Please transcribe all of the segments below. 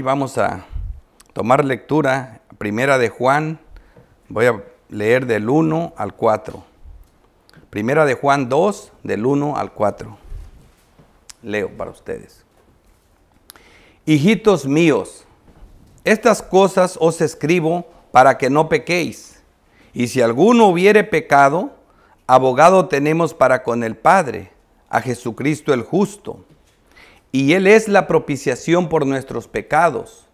vamos a tomar lectura, primera de Juan, voy a leer del 1 al 4. Primera de Juan 2, del 1 al 4. Leo para ustedes. Hijitos míos, estas cosas os escribo para que no pequéis. Y si alguno hubiere pecado, abogado tenemos para con el Padre, a Jesucristo el justo. Y Él es la propiciación por nuestros pecados,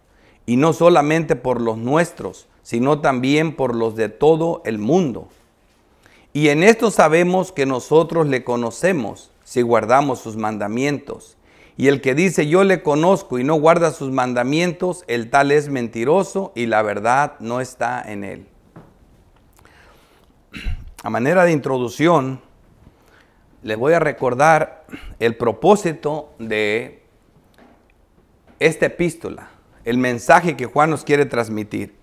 y no solamente por los nuestros, sino también por los de todo el mundo. Y en esto sabemos que nosotros le conocemos, si guardamos sus mandamientos. Y el que dice yo le conozco y no guarda sus mandamientos, el tal es mentiroso y la verdad no está en él. A manera de introducción, les voy a recordar el propósito de esta epístola, el mensaje que Juan nos quiere transmitir.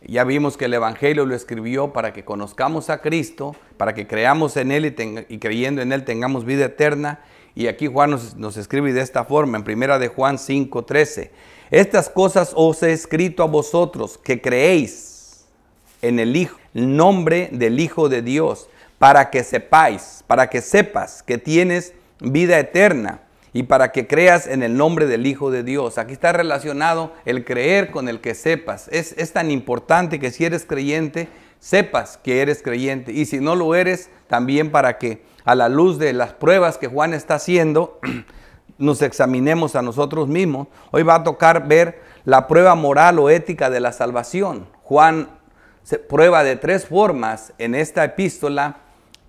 Ya vimos que el Evangelio lo escribió para que conozcamos a Cristo, para que creamos en Él y creyendo en Él tengamos vida eterna. Y aquí Juan nos escribe de esta forma, en primera de Juan 5:13. Estas cosas os he escrito a vosotros que creéis en el Hijo, el nombre del Hijo de Dios, para que sepáis, para que sepas que tienes vida eterna y para que creas en el nombre del Hijo de Dios. Aquí está relacionado el creer con el que sepas. Es tan importante que si eres creyente, sepas que eres creyente. Y si no lo eres, también para que a la luz de las pruebas que Juan está haciendo, nos examinemos a nosotros mismos. Hoy va a tocar ver la prueba moral o ética de la salvación. Juan se prueba de 3 formas en esta epístola.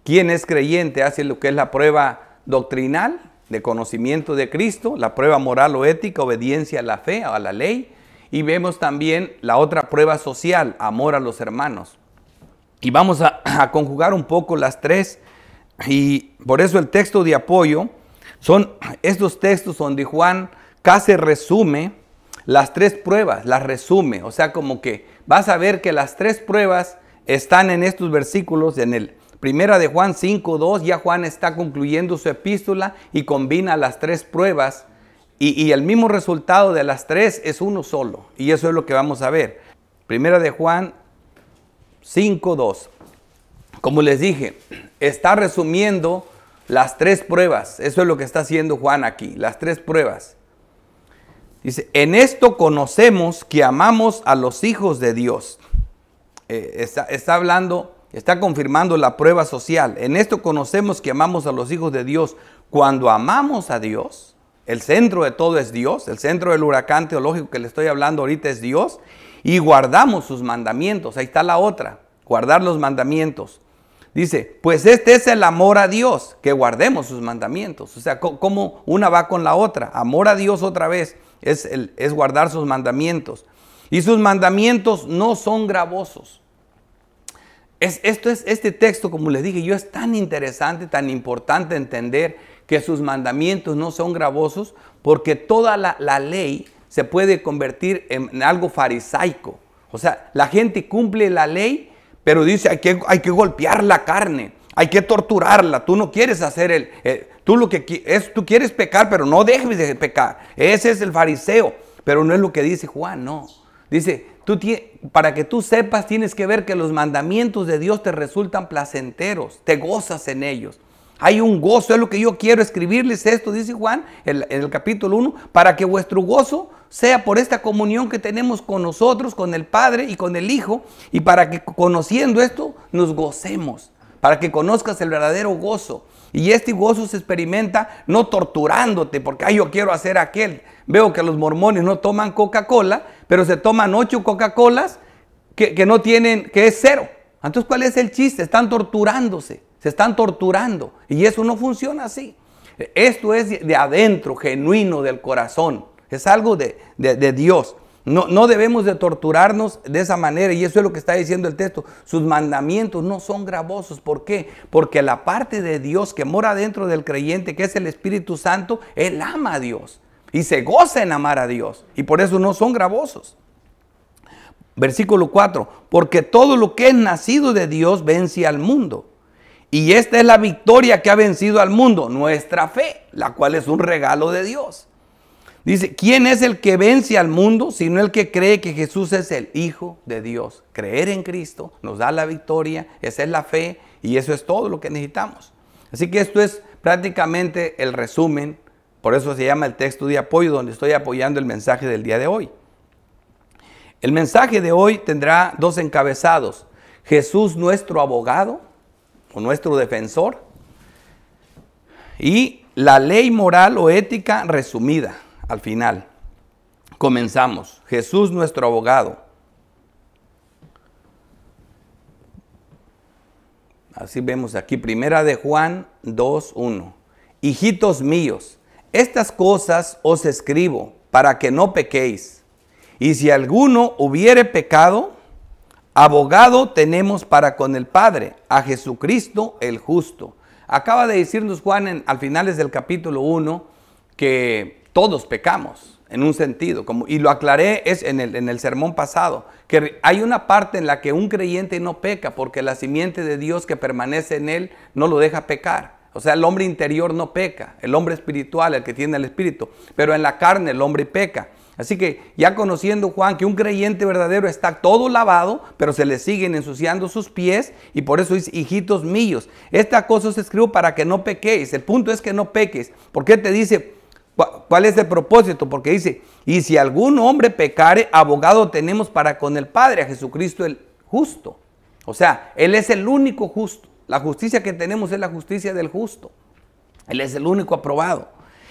Quien es creyente hace lo que es la prueba doctrinal, de conocimiento de Cristo, la prueba moral o ética, obediencia a la fe o a la ley. Y vemos también la otra prueba social, amor a los hermanos. Y vamos a conjugar un poco las 3. Y por eso el texto de apoyo son estos textos donde Juan casi resume las 3 pruebas, las resume. O sea, como que vas a ver que las 3 pruebas están en estos versículos. En el primera de Juan 5:2, ya Juan está concluyendo su epístola y combina las 3 pruebas. Y el mismo resultado de las 3 es uno solo. Y eso es lo que vamos a ver. Primera de Juan 5:2. Como les dije, está resumiendo las 3 pruebas. Eso es lo que está haciendo Juan aquí, las 3 pruebas. Dice, en esto conocemos que amamos a los hijos de Dios. Está hablando, está confirmando la prueba social. En esto conocemos que amamos a los hijos de Dios. Cuando amamos a Dios, el centro de todo es Dios. El centro del huracán teológico que le estoy hablando ahorita es Dios. Y guardamos sus mandamientos. Ahí está la otra, guardar los mandamientos. Dice, pues este es el amor a Dios, que guardemos sus mandamientos. O sea, ¿cómo una va con la otra? Amor a Dios otra vez es guardar sus mandamientos. Y sus mandamientos no son gravosos. Este texto, como les dije yo, es tan interesante, tan importante entender que sus mandamientos no son gravosos, porque toda la ley se puede convertir en algo farisaico. O sea, la gente cumple la ley, pero dice, hay que golpear la carne, hay que torturarla. Tú no quieres hacer tú quieres pecar, pero no dejes de pecar. Ese es el fariseo, pero no es lo que dice Juan, no. Dice, para que tú sepas, tienes que ver que los mandamientos de Dios te resultan placenteros, te gozas en ellos. Hay un gozo, es lo que yo quiero escribirles esto, dice Juan en el capítulo 1, para que vuestro gozo sea por esta comunión que tenemos con nosotros, con el Padre y con el Hijo, y para que conociendo esto nos gocemos, para que conozcas el verdadero gozo. Y este gozo se experimenta no torturándote, porque yo quiero hacer aquel. Veo que los mormones no toman Coca-Cola, pero se toman 8 Coca-Colas que no tienen, que es 0. Entonces, ¿cuál es el chiste? Están torturándose, se están torturando. Y eso no funciona así. Esto es de adentro, genuino del corazón. Es algo de Dios. No debemos de torturarnos de esa manera, y eso es lo que está diciendo el texto. Sus mandamientos no son gravosos. ¿Por qué? Porque la parte de Dios que mora dentro del creyente, que es el Espíritu Santo, Él ama a Dios y se goza en amar a Dios, y por eso no son gravosos. Versículo 4, porque todo lo que es nacido de Dios vence al mundo. Y esta es la victoria que ha vencido al mundo, nuestra fe, la cual es un regalo de Dios. Dice, ¿quién es el que vence al mundo sino el que cree que Jesús es el Hijo de Dios? Creer en Cristo nos da la victoria, esa es la fe y eso es todo lo que necesitamos. Así que esto es prácticamente el resumen, por eso se llama el texto de apoyo, donde estoy apoyando el mensaje del día de hoy. El mensaje de hoy tendrá dos encabezados: Jesús nuestro abogado o nuestro defensor y la ley moral o ética resumida. Al final, comenzamos. Jesús nuestro abogado. Así vemos aquí, primera de Juan 2:1. Hijitos míos, estas cosas os escribo para que no pequéis. Y si alguno hubiere pecado, abogado tenemos para con el Padre, a Jesucristo el justo. Acaba de decirnos Juan al finales del capítulo 1 que todos pecamos, en un sentido, y lo aclaré en el sermón pasado, que hay una parte en la que un creyente no peca, porque la simiente de Dios que permanece en él no lo deja pecar. O sea, el hombre interior no peca, el hombre espiritual, el que tiene el espíritu, pero en la carne el hombre peca. Así que ya conociendo Juan que un creyente verdadero está todo lavado, pero se le siguen ensuciando sus pies, y por eso dice, hijitos míos, esta cosa os escribo para que no pequéis. El punto es que no peques. ¿Por qué te dice? ¿Cuál es el propósito? Porque dice, y si algún hombre pecare, abogado tenemos para con el Padre, a Jesucristo el justo. O sea, Él es el único justo. La justicia que tenemos es la justicia del justo. Él es el único aprobado.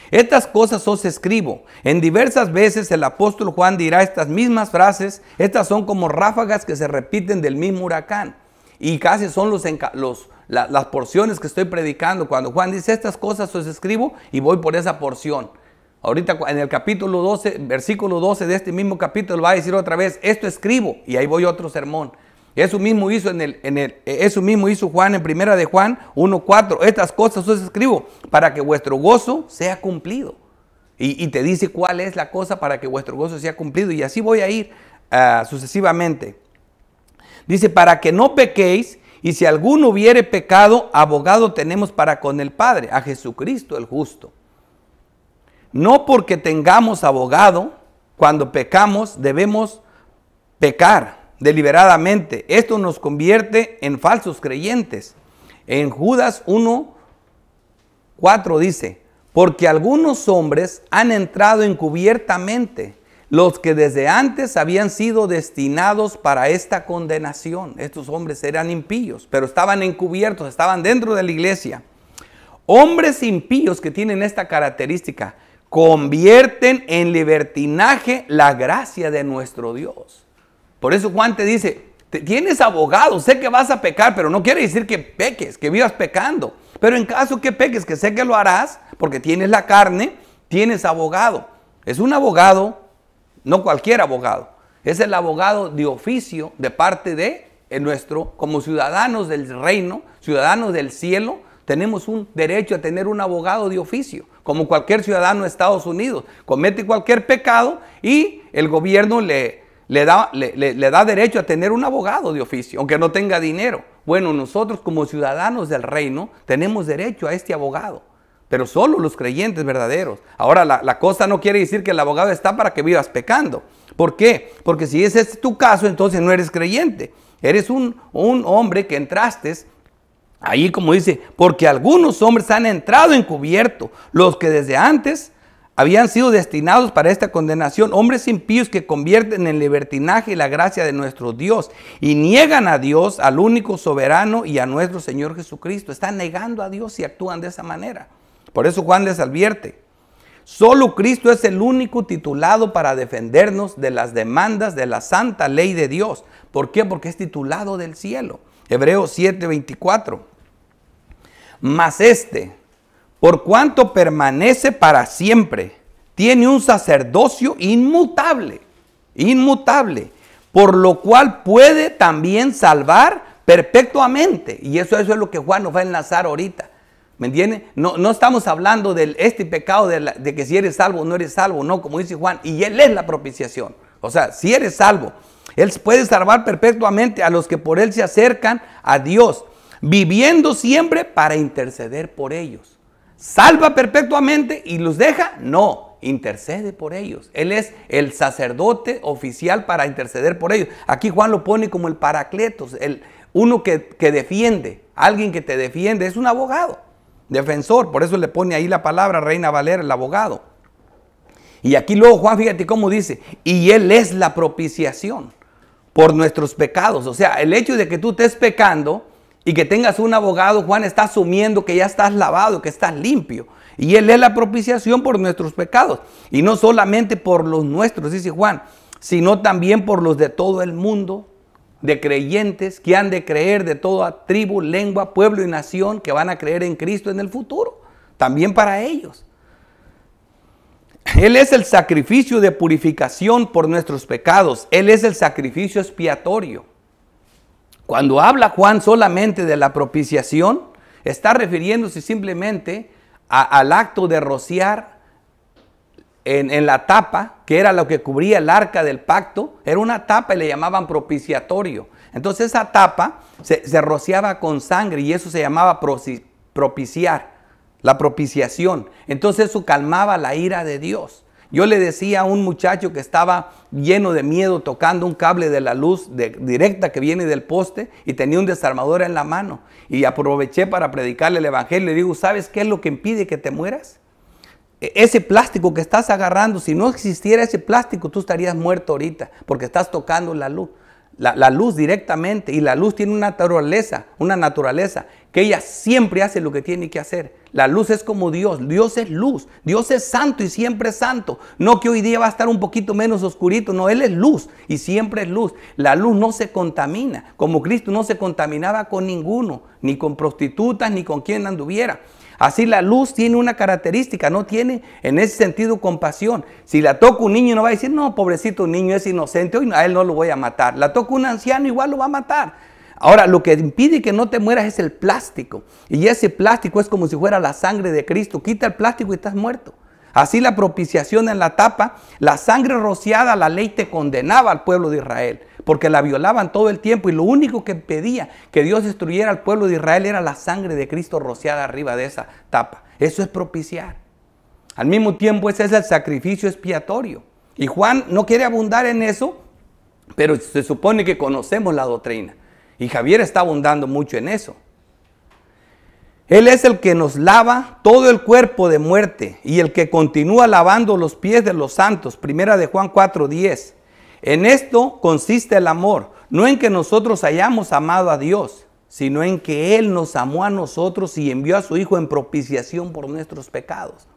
Estas cosas os escribo. En diversas veces el apóstol Juan dirá estas mismas frases. Estas son como ráfagas que se repiten del mismo huracán. Y casi son las porciones que estoy predicando. Cuando Juan dice estas cosas os escribo, y voy por esa porción. Ahorita en el capítulo 12, versículo 12 de este mismo capítulo va a decir otra vez, esto escribo, y ahí voy otro sermón. Eso mismo hizo eso mismo hizo Juan en primera de Juan 1:4. Estas cosas os escribo para que vuestro gozo sea cumplido. Y te dice cuál es la cosa para que vuestro gozo sea cumplido. Y así voy a ir sucesivamente. Dice, para que no pequéis, y si alguno hubiere pecado, abogado tenemos para con el Padre, a Jesucristo el justo. No porque tengamos abogado, cuando pecamos debemos pecar deliberadamente. Esto nos convierte en falsos creyentes. En Judas 1:4 dice, porque algunos hombres han entrado encubiertamente, los que desde antes habían sido destinados para esta condenación. Estos hombres eran impíos, pero estaban encubiertos, estaban dentro de la iglesia. Hombres impíos que tienen esta característica, convierten en libertinaje la gracia de nuestro Dios. Por eso Juan te dice, tienes abogado, sé que vas a pecar, pero no quiere decir que peques, que vivas pecando. Pero en caso que peques, que sé que lo harás, porque tienes la carne, tienes abogado. Es un abogado, no cualquier abogado. Es el abogado de oficio de parte de como ciudadanos del reino, ciudadanos del cielo, tenemos un derecho a tener un abogado de oficio, como cualquier ciudadano de Estados Unidos. Comete cualquier pecado y el gobierno le da derecho a tener un abogado de oficio, aunque no tenga dinero. Bueno, nosotros como ciudadanos del reino tenemos derecho a este abogado, pero solo los creyentes verdaderos. Ahora, la cosa no quiere decir que el abogado está para que vivas pecando. ¿Por qué? Porque si ese es tu caso, entonces no eres creyente. Eres un hombre que entraste ahí, como dice, porque algunos hombres han entrado encubierto, los que desde antes habían sido destinados para esta condenación, hombres impíos que convierten en libertinaje la gracia de nuestro Dios y niegan a Dios, al único soberano, y a nuestro Señor Jesucristo. Están negando a Dios y actúan de esa manera. Por eso Juan les advierte, solo Cristo es el único titulado para defendernos de las demandas de la santa ley de Dios. ¿Por qué? Porque es titulado del cielo. Hebreos 7:24. Mas por cuanto permanece para siempre, tiene un sacerdocio inmutable, por lo cual puede también salvar perpetuamente. Y eso es lo que Juan nos va a enlazar ahorita. ¿Me entiende? No estamos hablando de este pecado de que si eres salvo o no eres salvo, no, como dice Juan, y Él es la propiciación. O sea, si eres salvo, Él puede salvar perpetuamente a los que por Él se acercan a Dios, viviendo siempre para interceder por ellos. ¿Salva perpetuamente y los deja? No, intercede por ellos. Él es el sacerdote oficial para interceder por ellos. Aquí Juan lo pone como el paracletos, uno que defiende, alguien que te defiende, es un abogado, defensor. Por eso le pone ahí la palabra Reina Valera, el abogado. Y aquí luego Juan, fíjate cómo dice, y Él es la propiciación por nuestros pecados. O sea, el hecho de que tú estés pecando y que tengas un abogado, Juan está asumiendo que ya estás lavado, que estás limpio. Y Él es la propiciación por nuestros pecados. Y no solamente por los nuestros, dice Juan, sino también por los de todo el mundo, de creyentes que han de creer, de toda tribu, lengua, pueblo y nación, que van a creer en Cristo en el futuro. También para ellos. Él es el sacrificio de purificación por nuestros pecados. Él es el sacrificio expiatorio. Cuando habla Juan solamente de la propiciación, está refiriéndose simplemente al acto de rociar en la tapa, que era lo que cubría el arca del pacto. Era una tapa y le llamaban propiciatorio. Entonces esa tapa se rociaba con sangre y eso se llamaba propiciar. La propiciación. Entonces eso calmaba la ira de Dios. Yo le decía a un muchacho que estaba lleno de miedo tocando un cable de la luz directa que viene del poste y tenía un desarmador en la mano. Y aproveché para predicarle el evangelio. Le digo, ¿sabes qué es lo que impide que te mueras? Ese plástico que estás agarrando, si no existiera ese plástico, tú estarías muerto ahorita porque estás tocando la luz. La luz directamente, y la luz tiene una naturaleza que ella siempre hace lo que tiene que hacer. La luz es como Dios, Dios es luz, Dios es santo y siempre es santo. No que hoy día va a estar un poquito menos oscurito, no, Él es luz y siempre es luz. La luz no se contamina, como Cristo no se contaminaba con ninguno, ni con prostitutas, ni con quien anduviera. Así la luz tiene una característica, no tiene en ese sentido compasión. Si la toca un niño no va a decir, no, pobrecito niño es inocente, hoy a él no lo voy a matar. La toca un anciano, igual lo va a matar. Ahora, lo que impide que no te mueras es el plástico. Y ese plástico es como si fuera la sangre de Cristo. Quita el plástico y estás muerto. Así la propiciación en la tapa, la sangre rociada, la ley te condenaba al pueblo de Israel, porque la violaban todo el tiempo y lo único que pedía que Dios destruyera al pueblo de Israel era la sangre de Cristo rociada arriba de esa tapa. Eso es propiciar. Al mismo tiempo ese es el sacrificio expiatorio. Y Juan no quiere abundar en eso, pero se supone que conocemos la doctrina. Y Javier está abundando mucho en eso. Él es el que nos lava todo el cuerpo de muerte y el que continúa lavando los pies de los santos. Primera de Juan 4:10. En esto consiste el amor, no en que nosotros hayamos amado a Dios, sino en que Él nos amó a nosotros y envió a su Hijo en propiciación por nuestros pecados.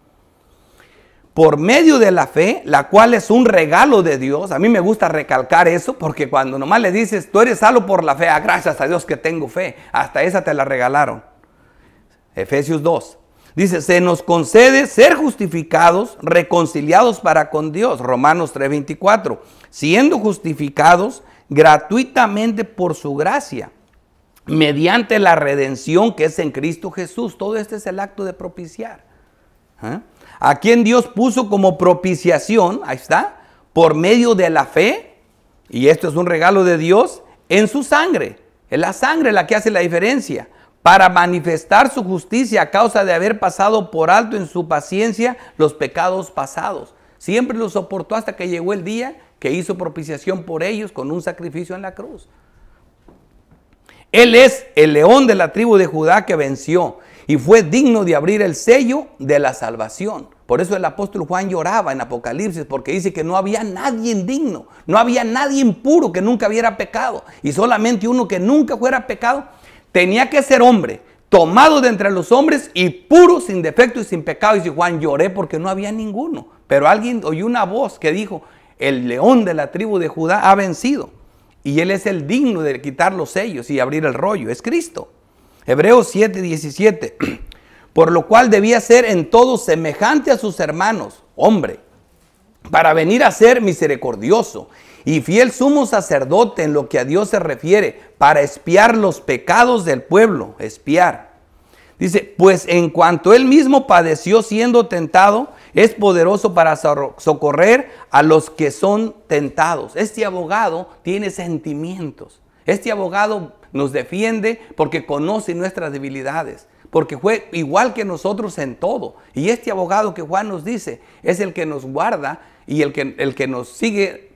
Por medio de la fe, la cual es un regalo de Dios. A mí me gusta recalcar eso porque cuando nomás le dices, tú eres salvo por la fe, gracias a Dios que tengo fe, hasta esa te la regalaron. Efesios 2. Dice, se nos concede ser justificados, reconciliados para con Dios. Romanos 3:24. Siendo justificados gratuitamente por su gracia, mediante la redención que es en Cristo Jesús. Todo este es el acto de propiciar. A quien Dios puso como propiciación, ahí está, por medio de la fe, y esto es un regalo de Dios, en su sangre. Es la sangre la que hace la diferencia, para manifestar su justicia a causa de haber pasado por alto en su paciencia los pecados pasados. Siempre los soportó hasta que llegó el día que hizo propiciación por ellos con un sacrificio en la cruz. Él es el león de la tribu de Judá que venció y fue digno de abrir el sello de la salvación. Por eso el apóstol Juan lloraba en Apocalipsis, porque dice que no había nadie digno, no había nadie impuro que nunca hubiera pecado, y solamente uno que nunca fuera pecado tenía que ser hombre, tomado de entre los hombres y puro, sin defecto y sin pecado. Y dice Juan, lloré porque no había ninguno. Pero alguien oyó una voz que dijo, el león de la tribu de Judá ha vencido. Y él es el digno de quitar los sellos y abrir el rollo. Es Cristo. Hebreos 7:17. Por lo cual debía ser en todo semejante a sus hermanos, hombre, para venir a ser misericordioso y fiel sumo sacerdote en lo que a Dios se refiere, para expiar los pecados del pueblo, expiar. Dice, pues en cuanto él mismo padeció siendo tentado, es poderoso para socorrer a los que son tentados. Este abogado tiene sentimientos. Este abogado nos defiende porque conoce nuestras debilidades, porque fue igual que nosotros en todo. Y este abogado que Juan nos dice es el que nos guarda y el que nos sigue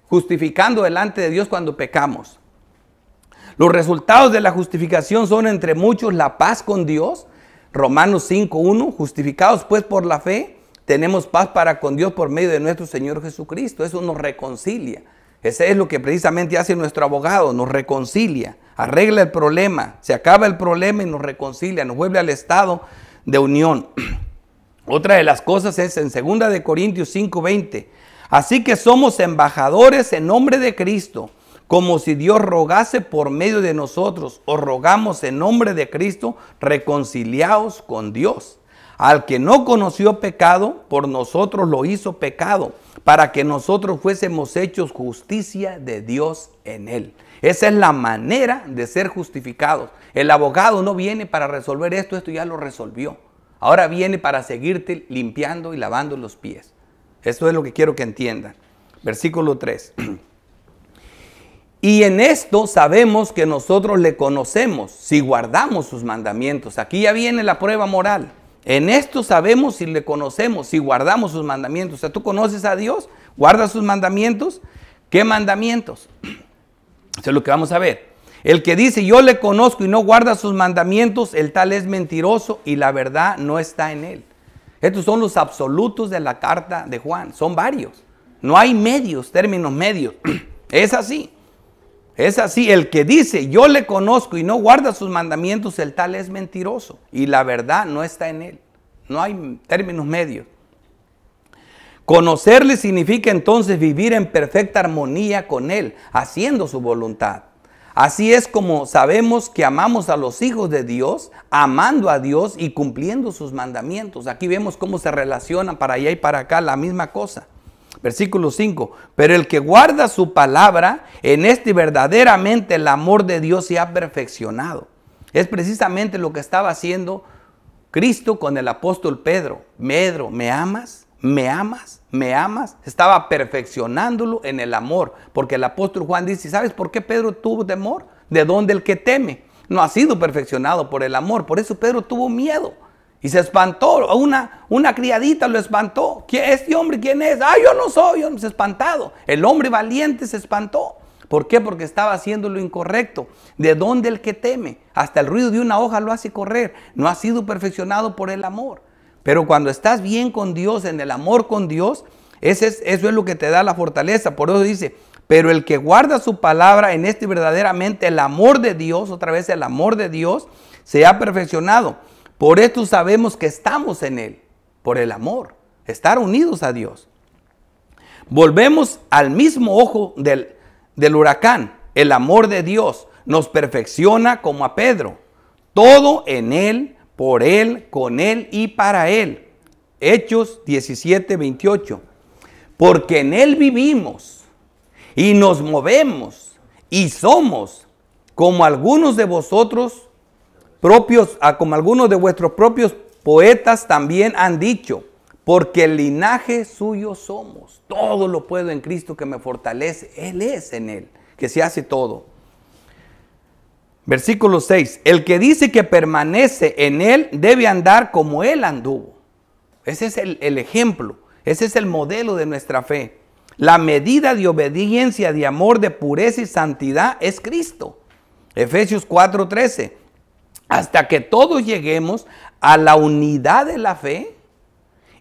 justificando delante de Dios cuando pecamos. Los resultados de la justificación son entre muchos la paz con Dios. Romanos 5:1, justificados pues por la fe, tenemos paz para con Dios por medio de nuestro Señor Jesucristo. Eso nos reconcilia. Ese es lo que precisamente hace nuestro abogado, nos reconcilia, arregla el problema, se acaba el problema y nos reconcilia, nos vuelve al estado de unión. Otra de las cosas es en 2 Corintios 5:20. Así que somos embajadores en nombre de Cristo, como si Dios rogase por medio de nosotros. Os rogamos en nombre de Cristo, reconciliaos con Dios. Al que no conoció pecado, por nosotros lo hizo pecado, para que nosotros fuésemos hechos justicia de Dios en él. Esa es la manera de ser justificados. El abogado no viene para resolver esto ya lo resolvió. Ahora viene para seguirte limpiando y lavando los pies. Esto es lo que quiero que entiendan. Versículo 3. Y en esto sabemos que nosotros le conocemos si guardamos sus mandamientos. Aquí ya viene la prueba moral. En esto sabemos si le conocemos, si guardamos sus mandamientos. O sea, tú conoces a Dios, guardas sus mandamientos. ¿Qué mandamientos? Eso es lo que vamos a ver. El que dice yo le conozco y no guarda sus mandamientos, el tal es mentiroso y la verdad no está en él. Estos son los absolutos de la carta de Juan. Son varios. No hay medios, términos medios. Es así. Es así, el que dice yo le conozco y no guarda sus mandamientos, el tal es mentiroso y la verdad no está en él. No hay términos medios. Conocerle significa entonces vivir en perfecta armonía con él, haciendo su voluntad. Así es como sabemos que amamos a los hijos de Dios, amando a Dios y cumpliendo sus mandamientos. Aquí vemos cómo se relacionan para allá y para acá la misma cosa. Versículo 5, pero el que guarda su palabra, en este verdaderamente el amor de Dios se ha perfeccionado. Es precisamente lo que estaba haciendo Cristo con el apóstol Pedro. Pedro, ¿me amas? ¿Me amas? ¿Me amas? Estaba perfeccionándolo en el amor, porque el apóstol Juan dice, ¿sabes por qué Pedro tuvo temor? ¿De dónde el que teme? No ha sido perfeccionado por el amor, por eso Pedro tuvo miedo. Y se espantó, una criadita lo espantó. ¿Este hombre quién es? Yo no soy, se espantado. El hombre valiente se espantó. ¿Por qué? Porque estaba haciendo lo incorrecto. ¿De dónde el que teme? Hasta el ruido de una hoja lo hace correr. No ha sido perfeccionado por el amor. Pero cuando estás bien con Dios, en el amor con Dios, eso es lo que te da la fortaleza. Por eso dice, pero el que guarda su palabra, en este verdaderamente el amor de Dios, otra vez el amor de Dios, se ha perfeccionado. Por esto sabemos que estamos en él, por el amor, estar unidos a Dios. Volvemos al mismo ojo del huracán. El amor de Dios nos perfecciona como a Pedro. Todo en él, por él, con él y para él. Hechos 17:28. Porque en él vivimos y nos movemos y somos como algunos de vosotros como algunos de vuestros propios poetas también han dicho, porque el linaje suyo somos. Todo lo puedo en Cristo que me fortalece. Él es en él, que se hace todo. Versículo 6. El que dice que permanece en él debe andar como él anduvo. Ese es el ejemplo. Ese es el modelo de nuestra fe. La medida de obediencia, de amor, de pureza y santidad es Cristo. Efesios 4:13. Hasta que todos lleguemos a la unidad de la fe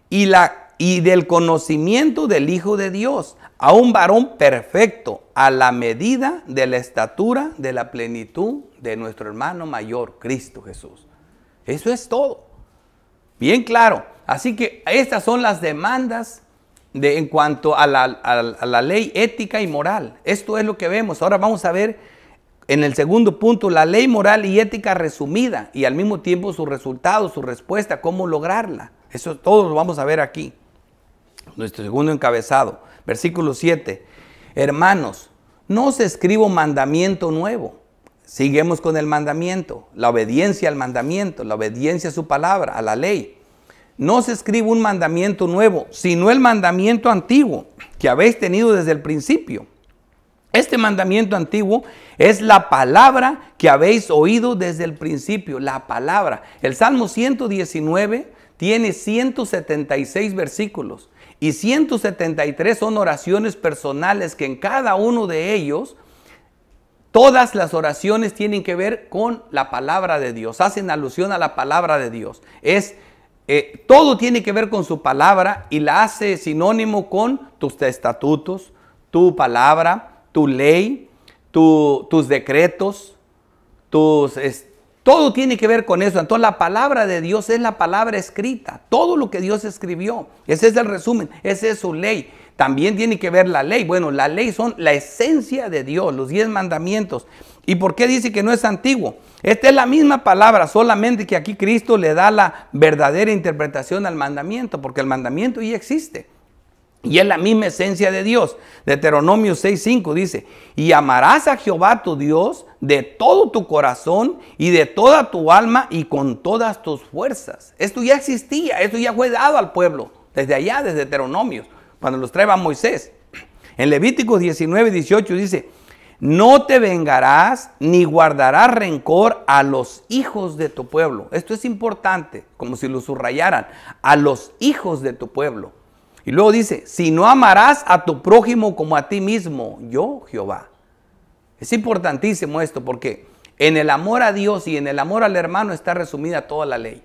y del conocimiento del Hijo de Dios, a un varón perfecto, a la medida de la estatura de la plenitud de nuestro hermano mayor, Cristo Jesús. Eso es todo. Bien claro. Así que estas son las demandas en cuanto a la ley ética y moral. Esto es lo que vemos. Ahora vamos a ver en el segundo punto, la ley moral y ética resumida y al mismo tiempo sus resultados, su respuesta, cómo lograrla. Eso todo lo vamos a ver aquí. Nuestro segundo encabezado, versículo 7. Hermanos, no os escribo mandamiento nuevo. Seguimos con el mandamiento, la obediencia al mandamiento, la obediencia a su palabra, a la ley. No os escribo un mandamiento nuevo, sino el mandamiento antiguo que habéis tenido desde el principio. Este mandamiento antiguo es la palabra que habéis oído desde el principio, la palabra. El Salmo 119 tiene 176 versículos y 173 son oraciones personales que en cada uno de ellos, todas las oraciones tienen que ver con la palabra de Dios, hacen alusión a la palabra de Dios. Todo tiene que ver con su palabra y la hace sinónimo con tus estatutos, tu palabra, tu ley, tus decretos, todo tiene que ver con eso. Entonces la palabra de Dios es la palabra escrita, todo lo que Dios escribió. Ese es el resumen, esa es su ley. También tiene que ver la ley. Bueno, la ley son la esencia de Dios, los 10 mandamientos. ¿Y por qué dice que no es antiguo? Esta es la misma palabra, solamente que aquí Cristo le da la verdadera interpretación al mandamiento, porque el mandamiento ya existe. Y es la misma esencia de Dios. Deuteronomio 6:5 dice, y amarás a Jehová tu Dios de todo tu corazón y de toda tu alma y con todas tus fuerzas. Esto ya existía, esto ya fue dado al pueblo, desde allá, desde Deuteronomios, cuando los traía Moisés. En Levítico 19:18 dice, no te vengarás ni guardarás rencor a los hijos de tu pueblo. Esto es importante, como si lo subrayaran, a los hijos de tu pueblo. Y luego dice, si no amarás a tu prójimo como a ti mismo, yo Jehová. Es importantísimo esto porque en el amor a Dios y en el amor al hermano está resumida toda la ley.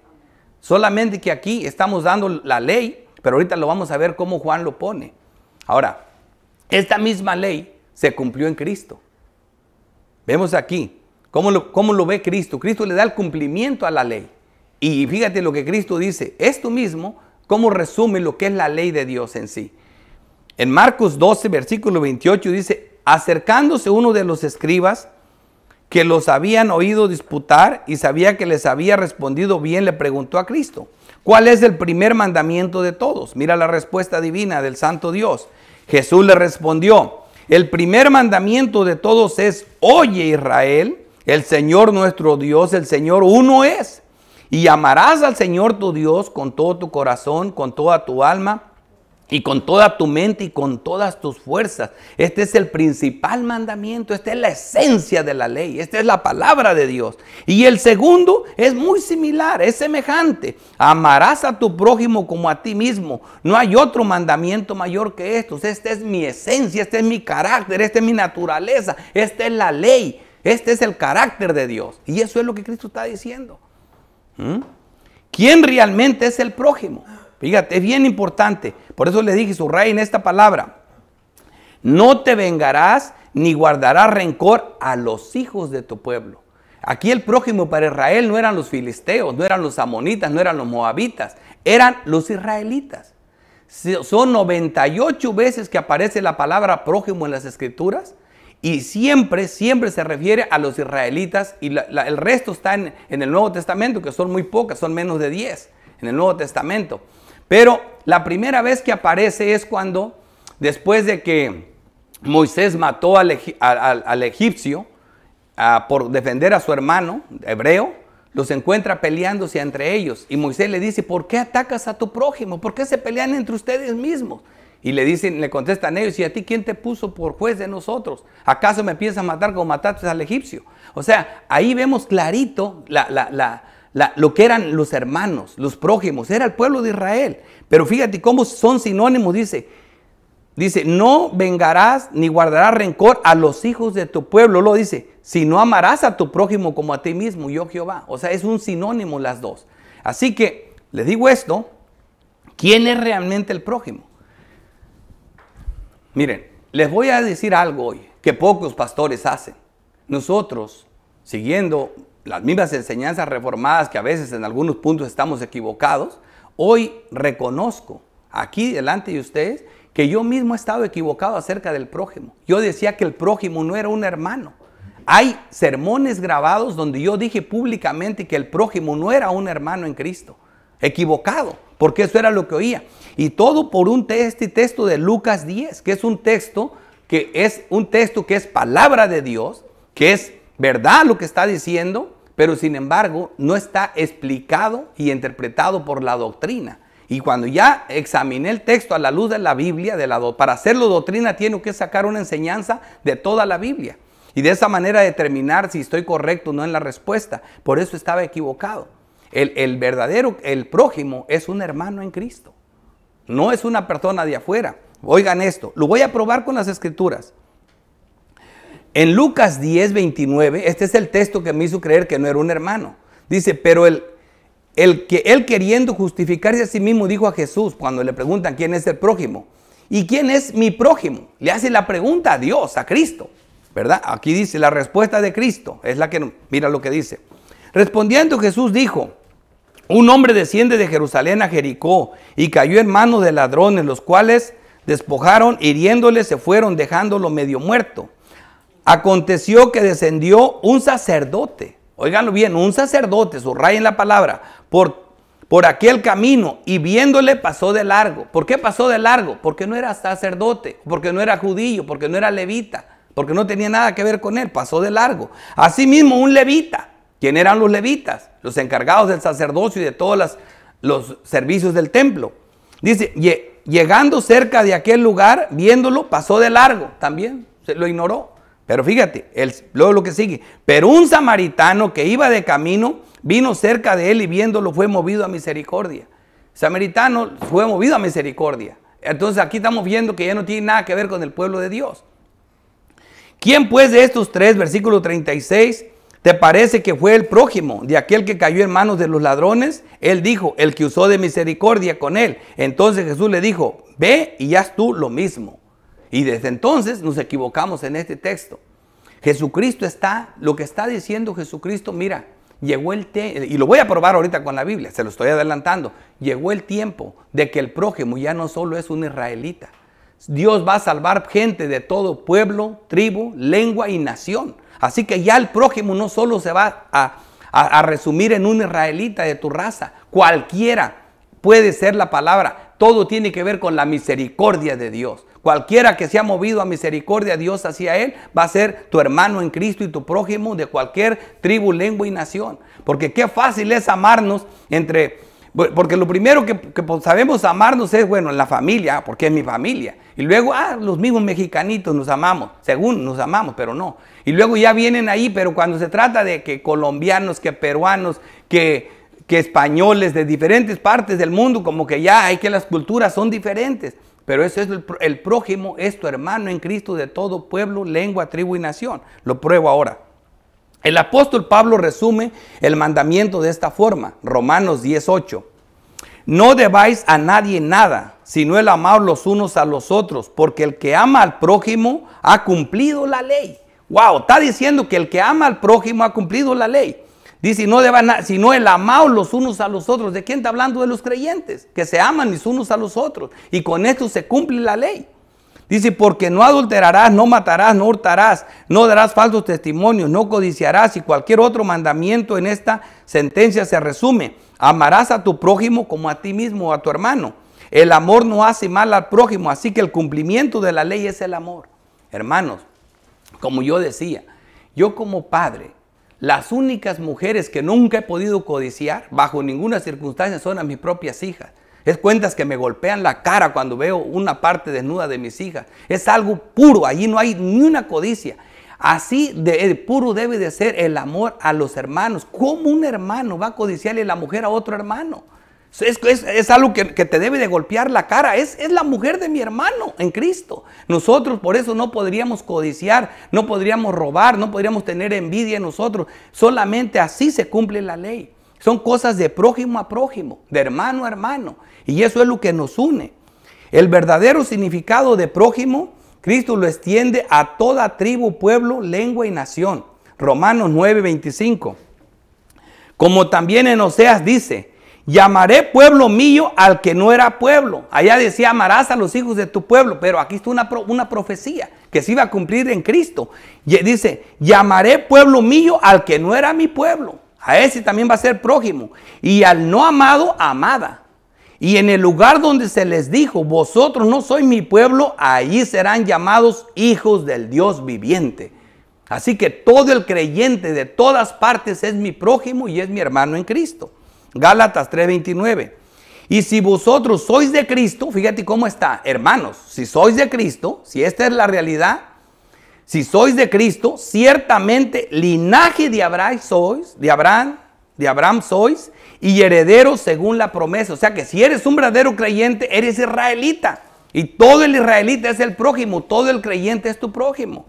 Solamente que aquí estamos dando la ley, pero ahorita lo vamos a ver cómo Juan lo pone. Ahora, esta misma ley se cumplió en Cristo. Vemos aquí cómo lo ve Cristo. Cristo le da el cumplimiento a la ley. Y fíjate lo que Cristo dice, esto mismo, cómo resume lo que es la ley de Dios en sí. En Marcos 12, versículo 28 dice, acercándose uno de los escribas que los habían oído disputar y sabía que les había respondido bien, le preguntó a Cristo, ¿cuál es el primer mandamiento de todos? Mira la respuesta divina del Santo Dios. Jesús le respondió, el primer mandamiento de todos es, oye Israel, el Señor nuestro Dios, el Señor uno es. Y amarás al Señor tu Dios con todo tu corazón, con toda tu alma y con toda tu mente y con todas tus fuerzas. Este es el principal mandamiento, esta es la esencia de la ley, esta es la palabra de Dios. Y el segundo es muy similar, es semejante. Amarás a tu prójimo como a ti mismo. No hay otro mandamiento mayor que estos. Esta es mi esencia, este es mi carácter, esta es mi naturaleza, esta es la ley, este es el carácter de Dios. Y eso es lo que Cristo está diciendo. ¿Quién realmente es el prójimo? Fíjate, es bien importante. Por eso le dije, subrayen esta palabra. No te vengarás ni guardarás rencor a los hijos de tu pueblo. Aquí el prójimo para Israel no eran los filisteos, no eran los amonitas, no eran los moabitas, eran los israelitas. Son 98 veces que aparece la palabra prójimo en las escrituras. Y siempre se refiere a los israelitas y el resto está en el Nuevo Testamento, que son muy pocas, son menos de 10 en el Nuevo Testamento. Pero la primera vez que aparece es cuando, después de que Moisés mató al egipcio por defender a su hermano hebreo, los encuentra peleándose entre ellos. Y Moisés le dice, ¿por qué atacas a tu prójimo? ¿Por qué se pelean entre ustedes mismos? Y le contestan ellos, ¿y a ti quién te puso por juez de nosotros? ¿Acaso me piensas matar como mataste al egipcio? O sea, ahí vemos clarito lo que eran los hermanos, los prójimos, era el pueblo de Israel. Pero fíjate cómo son sinónimos, dice, no vengarás ni guardarás rencor a los hijos de tu pueblo. Luego dice, si no amarás a tu prójimo como a ti mismo, yo Jehová. O sea, es un sinónimo las dos. Así que, les digo esto, ¿quién es realmente el prójimo? Miren, les voy a decir algo hoy que pocos pastores hacen. Nosotros, siguiendo las mismas enseñanzas reformadas que a veces en algunos puntos estamos equivocados, hoy reconozco aquí delante de ustedes que yo mismo he estado equivocado acerca del prójimo. Yo decía que el prójimo no era un hermano. Hay sermones grabados donde yo dije públicamente que el prójimo no era un hermano en Cristo. Equivocado, porque eso era lo que oía. Y todo por un texto de Lucas 10, que es un texto que es palabra de Dios, que es verdad lo que está diciendo, pero sin embargo no está explicado y interpretado por la doctrina. Y cuando ya examiné el texto a la luz de la Biblia, para hacerlo doctrina, tengo que sacar una enseñanza de toda la Biblia. Y de esa manera determinar si estoy correcto o no en la respuesta. Por eso estaba equivocado. El prójimo es un hermano en Cristo. No es una persona de afuera. Oigan esto, lo voy a probar con las escrituras. En Lucas 10, 29, este es el texto que me hizo creer que no era un hermano. Dice, pero él queriendo justificarse a sí mismo dijo a Jesús, cuando le preguntan quién es el prójimo. ¿Y quién es mi prójimo? Le hace la pregunta a Dios, a Cristo, ¿verdad? Aquí dice la respuesta de Cristo, es la que, mira lo que dice. Respondiendo Jesús dijo, un hombre desciende de Jerusalén a Jericó y cayó en manos de ladrones, los cuales despojaron, hiriéndole, se fueron, dejándolo medio muerto. Aconteció que descendió un sacerdote, óiganlo bien, un sacerdote, subrayen la palabra, por aquel camino y viéndole pasó de largo. ¿Por qué pasó de largo? Porque no era sacerdote, porque no era judío, porque no era levita, porque no tenía nada que ver con él, pasó de largo. Asimismo un levita. ¿Quién eran los levitas? Los encargados del sacerdocio y de todos los servicios del templo. Dice, llegando cerca de aquel lugar, viéndolo, pasó de largo. También se lo ignoró. Pero fíjate, luego lo que sigue. Pero un samaritano que iba de camino, vino cerca de él y viéndolo fue movido a misericordia. Samaritano fue movido a misericordia. Entonces aquí estamos viendo que ya no tiene nada que ver con el pueblo de Dios. ¿Quién pues de estos tres, versículo 36, te parece que fue el prójimo de aquel que cayó en manos de los ladrones? Él dijo, el que usó de misericordia con él. Entonces Jesús le dijo, ve y haz tú lo mismo. Y desde entonces nos equivocamos en este texto. Jesucristo lo que está diciendo Jesucristo, mira, llegó el tiempo, y lo voy a probar ahorita con la Biblia, se lo estoy adelantando, llegó el tiempo de que el prójimo ya no solo es un israelita. Dios va a salvar gente de todo pueblo, tribu, lengua y nación. Así que ya el prójimo no solo se va a resumir en un israelita de tu raza, cualquiera puede ser la palabra, todo tiene que ver con la misericordia de Dios. Cualquiera que se ha movido a misericordia de Dios hacia él va a ser tu hermano en Cristo y tu prójimo de cualquier tribu, lengua y nación. Porque qué fácil es amarnos porque lo primero que sabemos amarnos es, bueno, en la familia, porque es mi familia. Y luego, los mismos mexicanitos nos amamos, según nos amamos, pero no. Y luego ya vienen ahí, pero cuando se trata de que colombianos, que peruanos, que españoles de diferentes partes del mundo, como que ya hay que las culturas son diferentes. Pero eso es el prójimo, es tu hermano en Cristo de todo pueblo, lengua, tribu y nación. Lo pruebo ahora. El apóstol Pablo resume el mandamiento de esta forma. Romanos 10:8. No debáis a nadie nada, sino el amar los unos a los otros, porque el que ama al prójimo ha cumplido la ley. Wow, está diciendo que el que ama al prójimo ha cumplido la ley. Dice, no deban, sino el amaos los unos a los otros. ¿De quién está hablando? De los creyentes, que se aman los unos a los otros. Y con esto se cumple la ley. Dice, porque no adulterarás, no matarás, no hurtarás, no darás falsos testimonios, no codiciarás, y cualquier otro mandamiento en esta sentencia se resume. Amarás a tu prójimo como a ti mismo o a tu hermano. El amor no hace mal al prójimo, así que el cumplimiento de la ley es el amor. Hermanos, como yo decía, yo como padre, las únicas mujeres que nunca he podido codiciar, bajo ninguna circunstancia, son a mis propias hijas. Es cuentas que me golpean la cara cuando veo una parte desnuda de mis hijas. Es algo puro, allí no hay ni una codicia. Así de puro debe de ser el amor a los hermanos. ¿Cómo un hermano va a codiciarle la mujer a otro hermano? Es algo que te debe de golpear la cara. Es la mujer de mi hermano en Cristo. Nosotros por eso no podríamos codiciar, no podríamos robar, no podríamos tener envidia en nosotros. Solamente así se cumple la ley. Son cosas de prójimo a prójimo, de hermano a hermano. Y eso es lo que nos une. El verdadero significado de prójimo, Cristo lo extiende a toda tribu, pueblo, lengua y nación. Romanos 9:25. Como también en Oseas dice, llamaré pueblo mío al que no era pueblo. Allá decía, amarás a los hijos de tu pueblo. Pero aquí está una profecía que se iba a cumplir en Cristo. Y dice, llamaré pueblo mío al que no era mi pueblo. A ese también va a ser prójimo. Y al no amado, amada. Y en el lugar donde se les dijo, vosotros no sois mi pueblo, allí serán llamados hijos del Dios viviente. Así que todo el creyente de todas partes es mi prójimo y es mi hermano en Cristo. Gálatas 3:29. Y si vosotros sois de Cristo, fíjate cómo está, hermanos, si sois de Cristo, si esta es la realidad, si sois de Cristo, ciertamente linaje de Abraham sois, y herederos según la promesa. O sea que si eres un verdadero creyente, eres israelita. Y todo el israelita es el prójimo, todo el creyente es tu prójimo.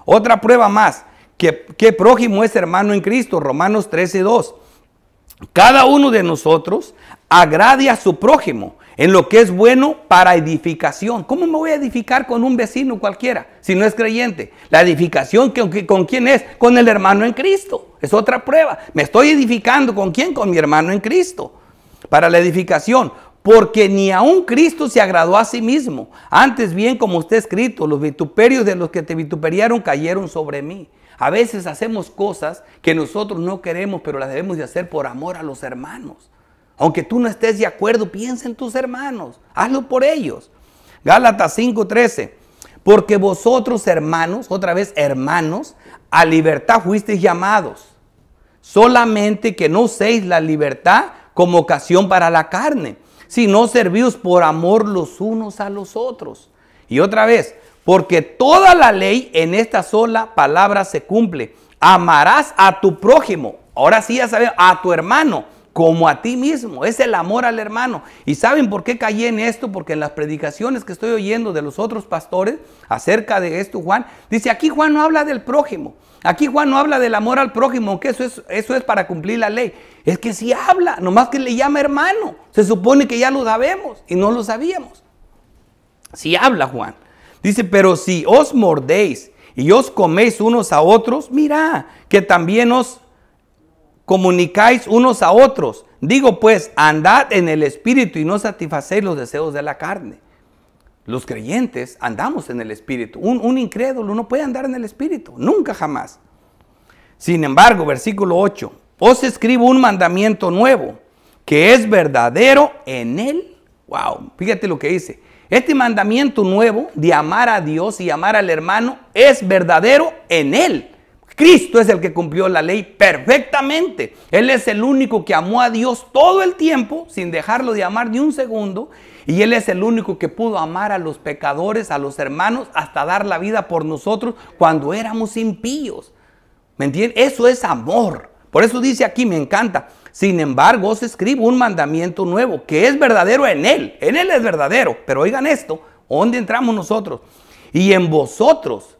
Otra prueba más, que prójimo es hermano en Cristo, Romanos 13:2. Cada uno de nosotros agrade a su prójimo en lo que es bueno para edificación. ¿Cómo me voy a edificar con un vecino cualquiera si no es creyente? La edificación, ¿con quién es? Con el hermano en Cristo. Es otra prueba. Me estoy edificando ¿con quién? Con mi hermano en Cristo. Para la edificación. Porque ni aun Cristo se agradó a sí mismo. Antes bien, como está escrito, los vituperios de los que te vituperiaron cayeron sobre mí. A veces hacemos cosas que nosotros no queremos, pero las debemos de hacer por amor a los hermanos. Aunque tú no estés de acuerdo, piensa en tus hermanos. Hazlo por ellos. Gálatas 5:13. Porque vosotros hermanos, otra vez hermanos, a libertad fuisteis llamados. Solamente que no uséis la libertad como ocasión para la carne, sino servíos por amor los unos a los otros. Y otra vez, porque toda la ley en esta sola palabra se cumple. Amarás a tu prójimo. Ahora sí ya sabemos, a tu hermano como a ti mismo. Es el amor al hermano. ¿Y saben por qué caí en esto? Porque en las predicaciones que estoy oyendo de los otros pastores acerca de esto, Juan, dice, aquí Juan no habla del prójimo. Aquí Juan no habla del amor al prójimo, aunque eso es para cumplir la ley. Es que sí habla, nomás que le llama hermano. Se supone que ya lo sabemos y no lo sabíamos. Sí habla Juan. Dice, pero si os mordéis y os coméis unos a otros, mira, que también os comunicáis unos a otros. Digo pues, andad en el espíritu y no satisfacéis los deseos de la carne. Los creyentes andamos en el espíritu. Un incrédulo no puede andar en el espíritu, nunca jamás. Sin embargo, versículo 8, os escribo un mandamiento nuevo, que es verdadero en él. Wow, fíjate lo que dice. Este mandamiento nuevo de amar a Dios y amar al hermano es verdadero en él. Cristo es el que cumplió la ley perfectamente. Él es el único que amó a Dios todo el tiempo sin dejarlo de amar ni un segundo. Y Él es el único que pudo amar a los pecadores, a los hermanos, hasta dar la vida por nosotros cuando éramos impíos. ¿Me entienden? Eso es amor. Por eso dice aquí, me encanta. Sin embargo, os escribo un mandamiento nuevo, que es verdadero en Él. En Él es verdadero. Pero oigan esto, ¿dónde entramos nosotros? Y en vosotros.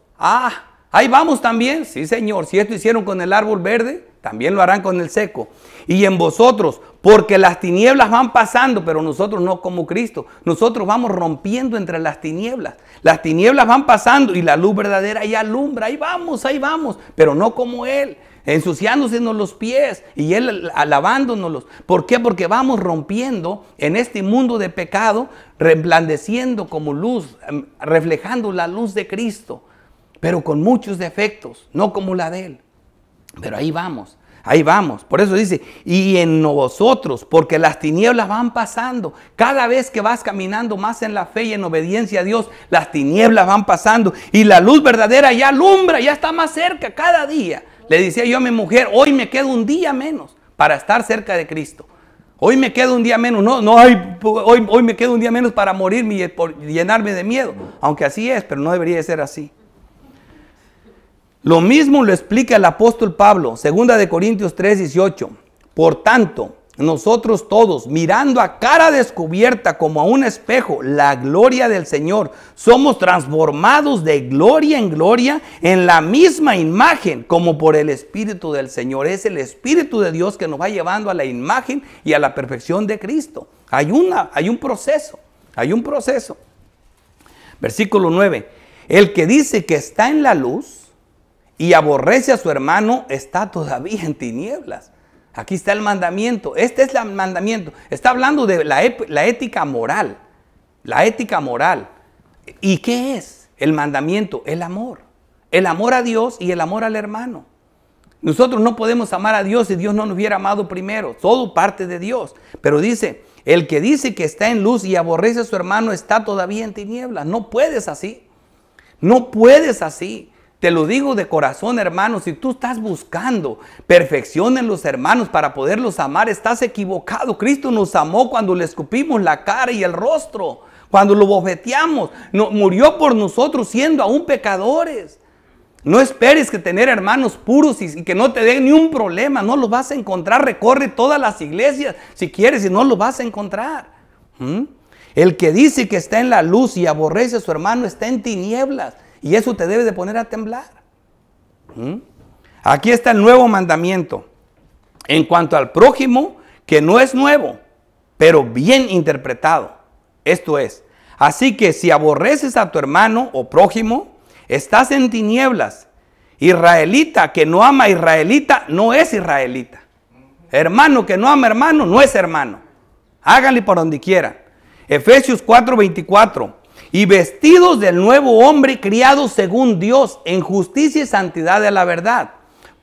Ahí vamos también. Sí, Señor, si esto hicieron con el árbol verde, también lo harán con el seco. Y en vosotros, porque las tinieblas van pasando, pero nosotros no como Cristo. Nosotros vamos rompiendo entre las tinieblas. Las tinieblas van pasando y la luz verdadera ya alumbra. Ahí vamos, pero no como Él. Ensuciándosenos los pies y Él lavándonos. ¿Por qué? Porque vamos rompiendo en este mundo de pecado, resplandeciendo como luz, reflejando la luz de Cristo, pero con muchos defectos, no como la de Él. Pero ahí vamos. Por eso dice, y en vosotros, porque las tinieblas van pasando. Cada vez que vas caminando más en la fe y en obediencia a Dios, las tinieblas van pasando y la luz verdadera ya alumbra, ya está más cerca cada día. Le decía yo a mi mujer, hoy me quedo un día menos para estar cerca de Cristo. Hoy me quedo un día menos, hoy me quedo un día menos para morirme y por llenarme de miedo. Aunque así es, pero no debería de ser así. Lo mismo lo explica el apóstol Pablo, 2 Corintios 3:18. Por tanto, nosotros todos, mirando a cara descubierta como a un espejo la gloria del Señor, somos transformados de gloria en gloria en la misma imagen como por el Espíritu del Señor. Es el Espíritu de Dios que nos va llevando a la imagen y a la perfección de Cristo. Hay un proceso. Versículo 9. El que dice que está en la luz y aborrece a su hermano está todavía en tinieblas. Aquí está el mandamiento. Este es el mandamiento. Está hablando de la ética moral. La ética moral. ¿Y qué es el mandamiento? El amor. El amor a Dios y el amor al hermano. Nosotros no podemos amar a Dios si Dios no nos hubiera amado primero. Todo parte de Dios. Pero dice, el que dice que está en luz y aborrece a su hermano está todavía en tinieblas. No puedes así. No puedes así. Te lo digo de corazón, hermano, si tú estás buscando perfección en los hermanos para poderlos amar, estás equivocado. Cristo nos amó cuando le escupimos la cara y el rostro, cuando lo bofeteamos. Murió por nosotros siendo aún pecadores. No esperes que tener hermanos puros y que no te den ni un problema. No los vas a encontrar. Recorre todas las iglesias si quieres y no los vas a encontrar. El que dice que está en la luz y aborrece a su hermano está en tinieblas. Y eso te debe de poner a temblar. Aquí está el nuevo mandamiento. En cuanto al prójimo, que no es nuevo, pero bien interpretado. Esto es, así que si aborreces a tu hermano o prójimo, estás en tinieblas. Israelita que no ama a israelita, no es israelita. Hermano que no ama a hermano, no es hermano. Háganle por donde quieran. Efesios 4:24. Y vestidos del nuevo hombre, criados según Dios, en justicia y santidad de la verdad.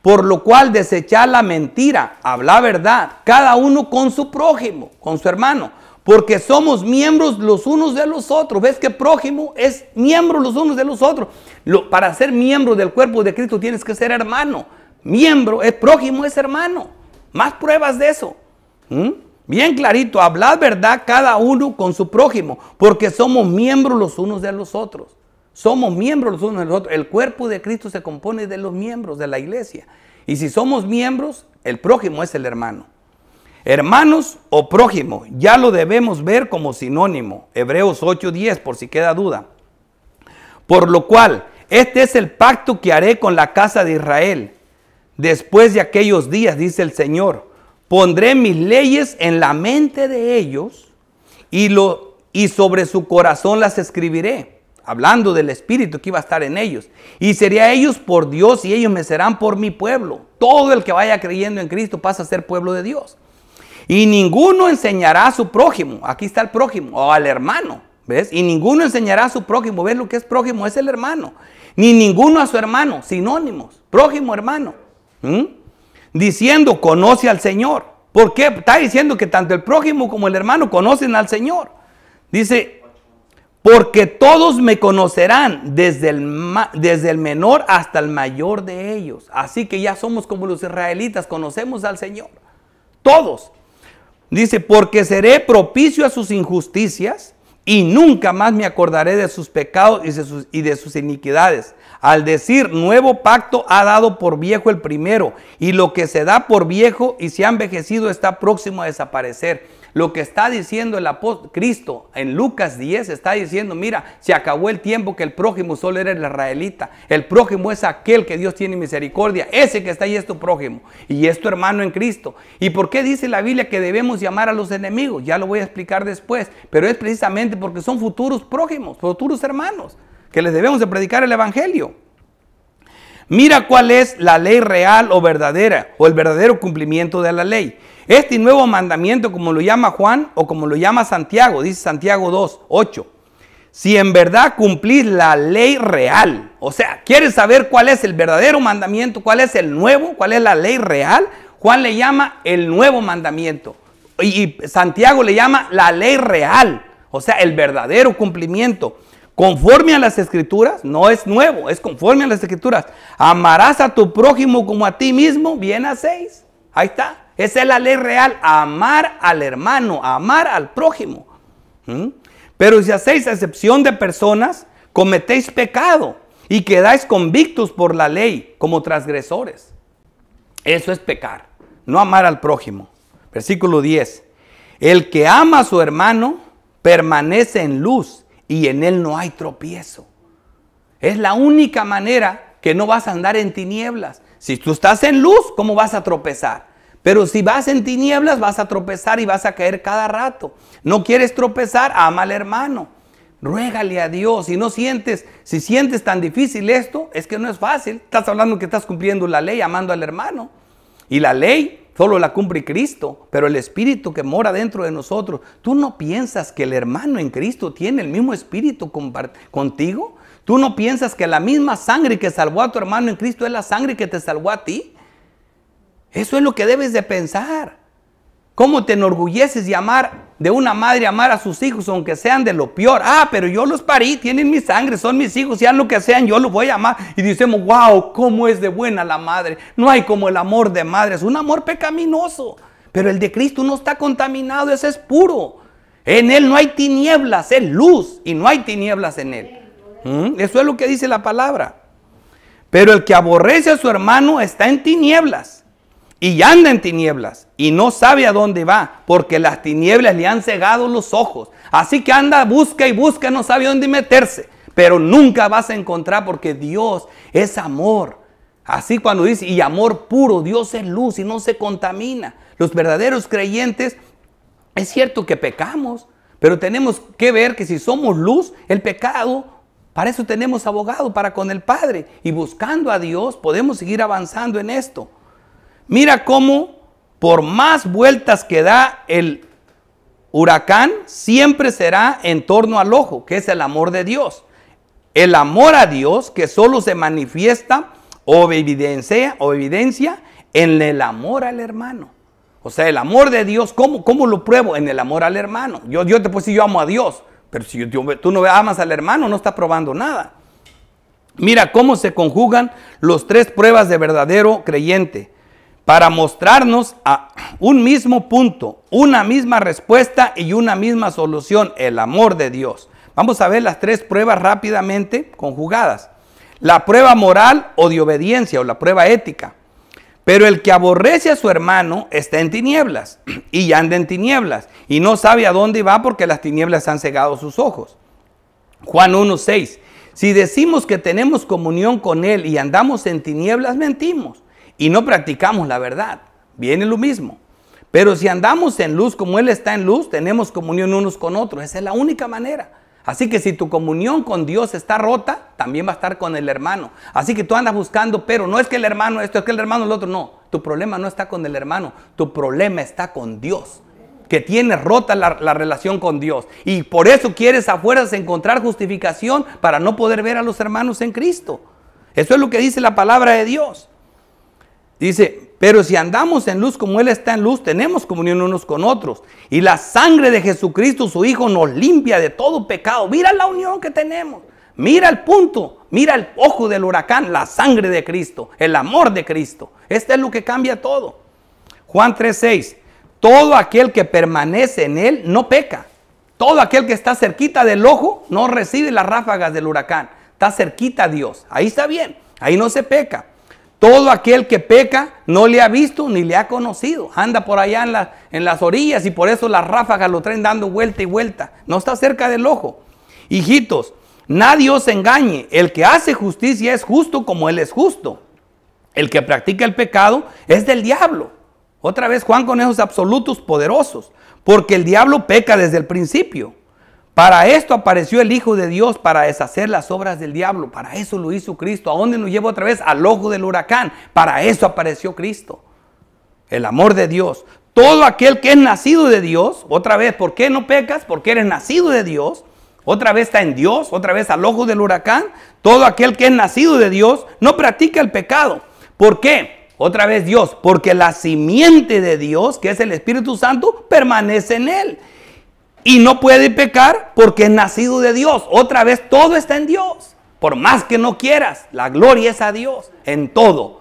Por lo cual desechad la mentira, habla verdad, cada uno con su prójimo, con su hermano. Porque somos miembros los unos de los otros. ¿Ves que prójimo es miembro los unos de los otros? Para ser miembro del cuerpo de Cristo tienes que ser hermano. Miembro, prójimo es hermano. Más pruebas de eso. Bien clarito, hablad verdad cada uno con su prójimo, porque somos miembros los unos de los otros. Somos miembros los unos de los otros. El cuerpo de Cristo se compone de los miembros de la iglesia. Y si somos miembros, el prójimo es el hermano. Hermanos o prójimo, ya lo debemos ver como sinónimo. Hebreos 8:10, por si queda duda. Por lo cual, este es el pacto que haré con la casa de Israel. Después de aquellos días, dice el Señor, pondré mis leyes en la mente de ellos y sobre su corazón las escribiré. Hablando del Espíritu que iba a estar en ellos. Y seré a ellos por Dios y ellos me serán por mi pueblo. Todo el que vaya creyendo en Cristo pasa a ser pueblo de Dios. Y ninguno enseñará a su prójimo. Aquí está el prójimo. O al hermano. ¿Ves? Y ninguno enseñará a su prójimo. ¿Ves lo que es prójimo? Es el hermano. Ni ninguno a su hermano. Sinónimos. Prójimo, hermano. Diciendo, conoce al Señor. ¿Por qué? Está diciendo que tanto el prójimo como el hermano conocen al Señor. Dice, porque todos me conocerán, desde el menor hasta el mayor de ellos. Así que ya somos como los israelitas, conocemos al Señor. Todos. Dice, porque seré propicio a sus injusticias y nunca más me acordaré de sus pecados y de sus iniquidades. Al decir, nuevo pacto ha dado por viejo el primero, y lo que se da por viejo y se ha envejecido está próximo a desaparecer. Lo que está diciendo el apóstol Cristo en Lucas 10 está diciendo, mira, se acabó el tiempo que el prójimo solo era el israelita. El prójimo es aquel que Dios tiene misericordia. Ese que está ahí es tu prójimo y es tu hermano en Cristo. ¿Y por qué dice la Biblia que debemos llamar a los enemigos? Ya lo voy a explicar después, pero es precisamente porque son futuros prójimos, futuros hermanos, que les debemos de predicar el evangelio. Mira cuál es la ley real o verdadera, o el verdadero cumplimiento de la ley. Este nuevo mandamiento, como lo llama Juan o como lo llama Santiago, dice Santiago 2:8. Si en verdad cumplís la ley real, o sea, ¿quieres saber cuál es el verdadero mandamiento? ¿Cuál es el nuevo? ¿Cuál es la ley real? Juan le llama el nuevo mandamiento. Y Santiago le llama la ley real, o sea, el verdadero cumplimiento. Conforme a las escrituras, no es nuevo, es conforme a las escrituras. Amarás a tu prójimo como a ti mismo, bien hacéis. Ahí está. Esa es la ley real, amar al hermano, amar al prójimo. Pero si hacéis excepción de personas, cometéis pecado y quedáis convictos por la ley como transgresores. Eso es pecar, no amar al prójimo. Versículo 10. El que ama a su hermano permanece en luz y en él no hay tropiezo. Es la única manera que no vas a andar en tinieblas. Si tú estás en luz, ¿cómo vas a tropezar? Pero si vas en tinieblas, vas a tropezar y vas a caer cada rato. No quieres tropezar, ama al hermano. Ruégale a Dios. Si sientes tan difícil esto, es que no es fácil. Estás hablando que estás cumpliendo la ley, amando al hermano. Y la ley solo la cumple Cristo, pero el Espíritu que mora dentro de nosotros. ¿Tú no piensas que el hermano en Cristo tiene el mismo Espíritu contigo? ¿Tú no piensas que la misma sangre que salvó a tu hermano en Cristo es la sangre que te salvó a ti? Eso es lo que debes de pensar. ¿Cómo te enorgulleces de una madre amar a sus hijos aunque sean de lo peor? Ah, pero yo los parí, tienen mi sangre, son mis hijos, sean lo que sean, yo los voy a amar. Y decimos, wow, cómo es de buena la madre. No hay como el amor de madre, es un amor pecaminoso. Pero el de Cristo no está contaminado, ese es puro. En Él no hay tinieblas, es luz y no hay tinieblas en Él. Eso es lo que dice la palabra. Pero el que aborrece a su hermano está en tinieblas y anda en tinieblas y no sabe a dónde va, porque las tinieblas le han cegado los ojos. Así que anda, busca y busca, no sabe dónde meterse, pero nunca vas a encontrar, porque Dios es amor. Así cuando dice, y amor puro, Dios es luz y no se contamina. Los verdaderos creyentes, es cierto que pecamos, pero tenemos que ver que si somos luz, el pecado, para eso tenemos abogado, para con el Padre. Y buscando a Dios podemos seguir avanzando en esto. Mira cómo por más vueltas que da el huracán, siempre será en torno al ojo, que es el amor de Dios. El amor a Dios que solo se manifiesta o evidencia en el amor al hermano. O sea, el amor de Dios, ¿cómo lo pruebo? En el amor al hermano. Yo te puedo decir, yo amo a Dios, pero si tú no amas al hermano, no estás probando nada. Mira cómo se conjugan los tres pruebas de verdadero creyente para mostrarnos a un mismo punto, una misma respuesta y una misma solución, el amor de Dios. Vamos a ver las tres pruebas rápidamente conjugadas. La prueba moral o de obediencia, o la prueba ética. Pero el que aborrece a su hermano está en tinieblas y anda en tinieblas y no sabe a dónde va, porque las tinieblas han cegado sus ojos. Juan 1:6. Si decimos que tenemos comunión con Él y andamos en tinieblas, mentimos y no practicamos la verdad. Viene lo mismo. Pero si andamos en luz como Él está en luz, tenemos comunión unos con otros. Esa es la única manera. Así que si tu comunión con Dios está rota, también va a estar con el hermano. Así que tú andas buscando, pero no es que el hermano esto, es que el hermano el otro. No, tu problema no está con el hermano, tu problema está con Dios, que tiene rota la relación con Dios. Y por eso quieres a fuerzas encontrar justificación para no poder ver a los hermanos en Cristo. Eso es lo que dice la palabra de Dios. Dice, pero si andamos en luz como Él está en luz, tenemos comunión unos con otros. Y la sangre de Jesucristo, su Hijo, nos limpia de todo pecado. Mira la unión que tenemos. Mira el punto. Mira el ojo del huracán, la sangre de Cristo, el amor de Cristo. Este es lo que cambia todo. Juan 3:6. Todo aquel que permanece en Él no peca. Todo aquel que está cerquita del ojo no recibe las ráfagas del huracán. Está cerquita a Dios. Ahí está bien. Ahí no se peca. Todo aquel que peca no le ha visto ni le ha conocido. Anda por allá en las orillas y por eso las ráfagas lo traen dando vuelta y vuelta. No está cerca del ojo. Hijitos, nadie os engañe. El que hace justicia es justo como Él es justo. El que practica el pecado es del diablo. Otra vez Juan con esos absolutos poderosos. Porque el diablo peca desde el principio. Para esto apareció el Hijo de Dios, para deshacer las obras del diablo. Para eso lo hizo Cristo. ¿A dónde nos lleva otra vez? Al ojo del huracán. Para eso apareció Cristo. El amor de Dios. Todo aquel que es nacido de Dios, otra vez, ¿por qué no pecas? Porque eres nacido de Dios. Otra vez está en Dios, otra vez al ojo del huracán. Todo aquel que es nacido de Dios no practica el pecado. ¿Por qué? Otra vez Dios. Porque la simiente de Dios, que es el Espíritu Santo, permanece en él. Y no puede pecar porque es nacido de Dios. Otra vez todo está en Dios. Por más que no quieras, la gloria es a Dios en todo.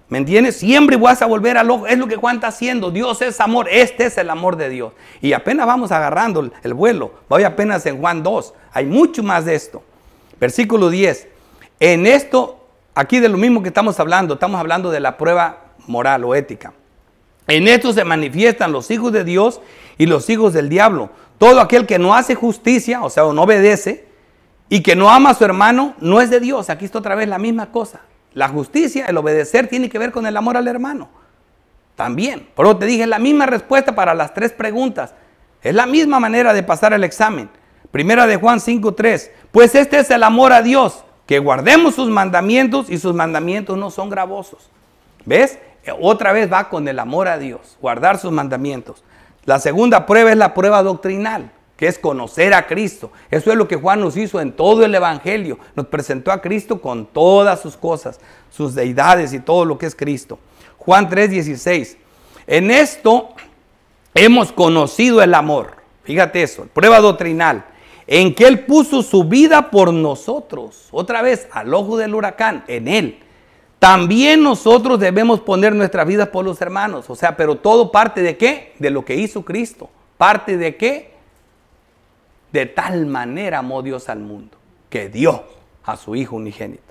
¿Me entiendes? Siempre vas a volver al ojo. Es lo que Juan está haciendo. Dios es amor. Este es el amor de Dios. Y apenas vamos agarrando el vuelo. Voy apenas en Juan 2. Hay mucho más de esto. Versículo 10. En esto, aquí de lo mismo que estamos hablando de la prueba moral o ética. En esto se manifiestan los hijos de Dios y los hijos del diablo. Todo aquel que no hace justicia, o sea, no obedece, y que no ama a su hermano, no es de Dios. Aquí está otra vez la misma cosa. La justicia, el obedecer, tiene que ver con el amor al hermano. También. Por eso te dije, es la misma respuesta para las tres preguntas. Es la misma manera de pasar el examen. Primera de Juan 5:3. Pues este es el amor a Dios, que guardemos sus mandamientos, y sus mandamientos no son gravosos. ¿Ves? Otra vez va con el amor a Dios, guardar sus mandamientos. La segunda prueba es la prueba doctrinal, que es conocer a Cristo. Eso es lo que Juan nos hizo en todo el Evangelio. Nos presentó a Cristo con todas sus cosas, sus deidades y todo lo que es Cristo. Juan 3:16. En esto hemos conocido el amor. Fíjate eso, prueba doctrinal. En que Él puso su vida por nosotros. Otra vez, al ojo del huracán, en Él. También nosotros debemos poner nuestras vidas por los hermanos. O sea, pero todo parte de ¿qué? De lo que hizo Cristo. ¿Parte de qué? De tal manera amó Dios al mundo, que dio a su Hijo unigénito.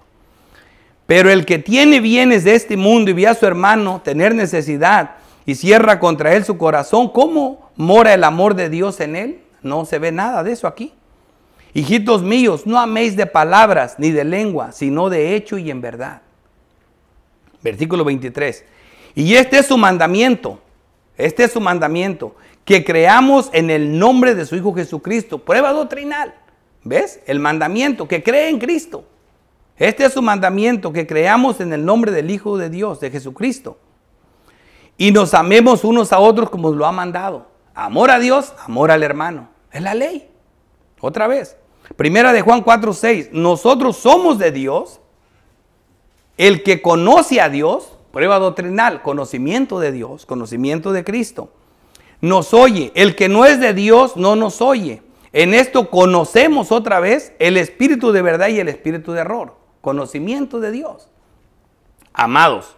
Pero el que tiene bienes de este mundo y ve a su hermano tener necesidad y cierra contra él su corazón, ¿cómo mora el amor de Dios en él? No se ve nada de eso aquí. Hijitos míos, no améis de palabras ni de lengua, sino de hecho y en verdad. Versículo 23. Y este es su mandamiento, que creamos en el nombre de su Hijo Jesucristo. Prueba doctrinal. ¿Ves? El mandamiento, que cree en Cristo. Este es su mandamiento, que creamos en el nombre del Hijo de Dios, de Jesucristo. Y nos amemos unos a otros como lo ha mandado. Amor a Dios, amor al hermano. Es la ley. Otra vez. Primera de Juan 4:6. Nosotros somos de Dios. El que conoce a Dios, prueba doctrinal, conocimiento de Dios, conocimiento de Cristo, nos oye. El que no es de Dios no nos oye. En esto conocemos otra vez el espíritu de verdad y el espíritu de error. Conocimiento de Dios. Amados,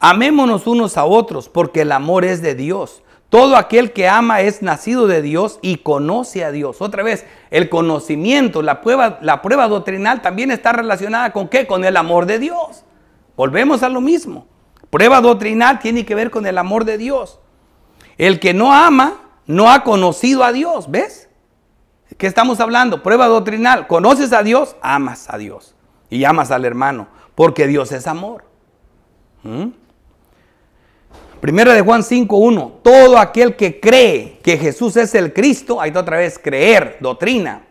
amémonos unos a otros, porque el amor es de Dios. Todo aquel que ama es nacido de Dios y conoce a Dios. Otra vez, el conocimiento, la prueba doctrinal también está relacionada con ¿qué? Con el amor de Dios. Volvemos a lo mismo. Prueba doctrinal tiene que ver con el amor de Dios. El que no ama no ha conocido a Dios. ¿Ves? ¿Qué estamos hablando? Prueba doctrinal. ¿Conoces a Dios? Amas a Dios. Y amas al hermano. Porque Dios es amor. Primera de Juan 5:1. Todo aquel que cree que Jesús es el Cristo. Ahí está otra vez. Creer. Doctrina.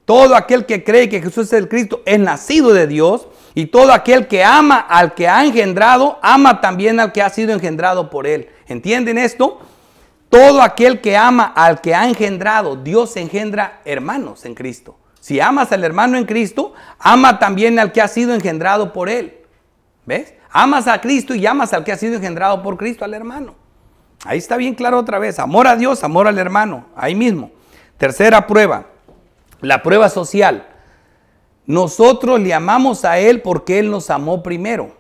Todo aquel que cree que Jesús es el Cristo es nacido de Dios. Y todo aquel que ama al que ha engendrado, ama también al que ha sido engendrado por él. ¿Entienden esto? Todo aquel que ama al que ha engendrado, Dios engendra hermanos en Cristo. Si amas al hermano en Cristo, ama también al que ha sido engendrado por él. ¿Ves? Amas a Cristo y amas al que ha sido engendrado por Cristo, al hermano. Ahí está bien claro otra vez. Amor a Dios, amor al hermano. Ahí mismo. Tercera prueba. La prueba social. Nosotros le amamos a Él porque Él nos amó primero.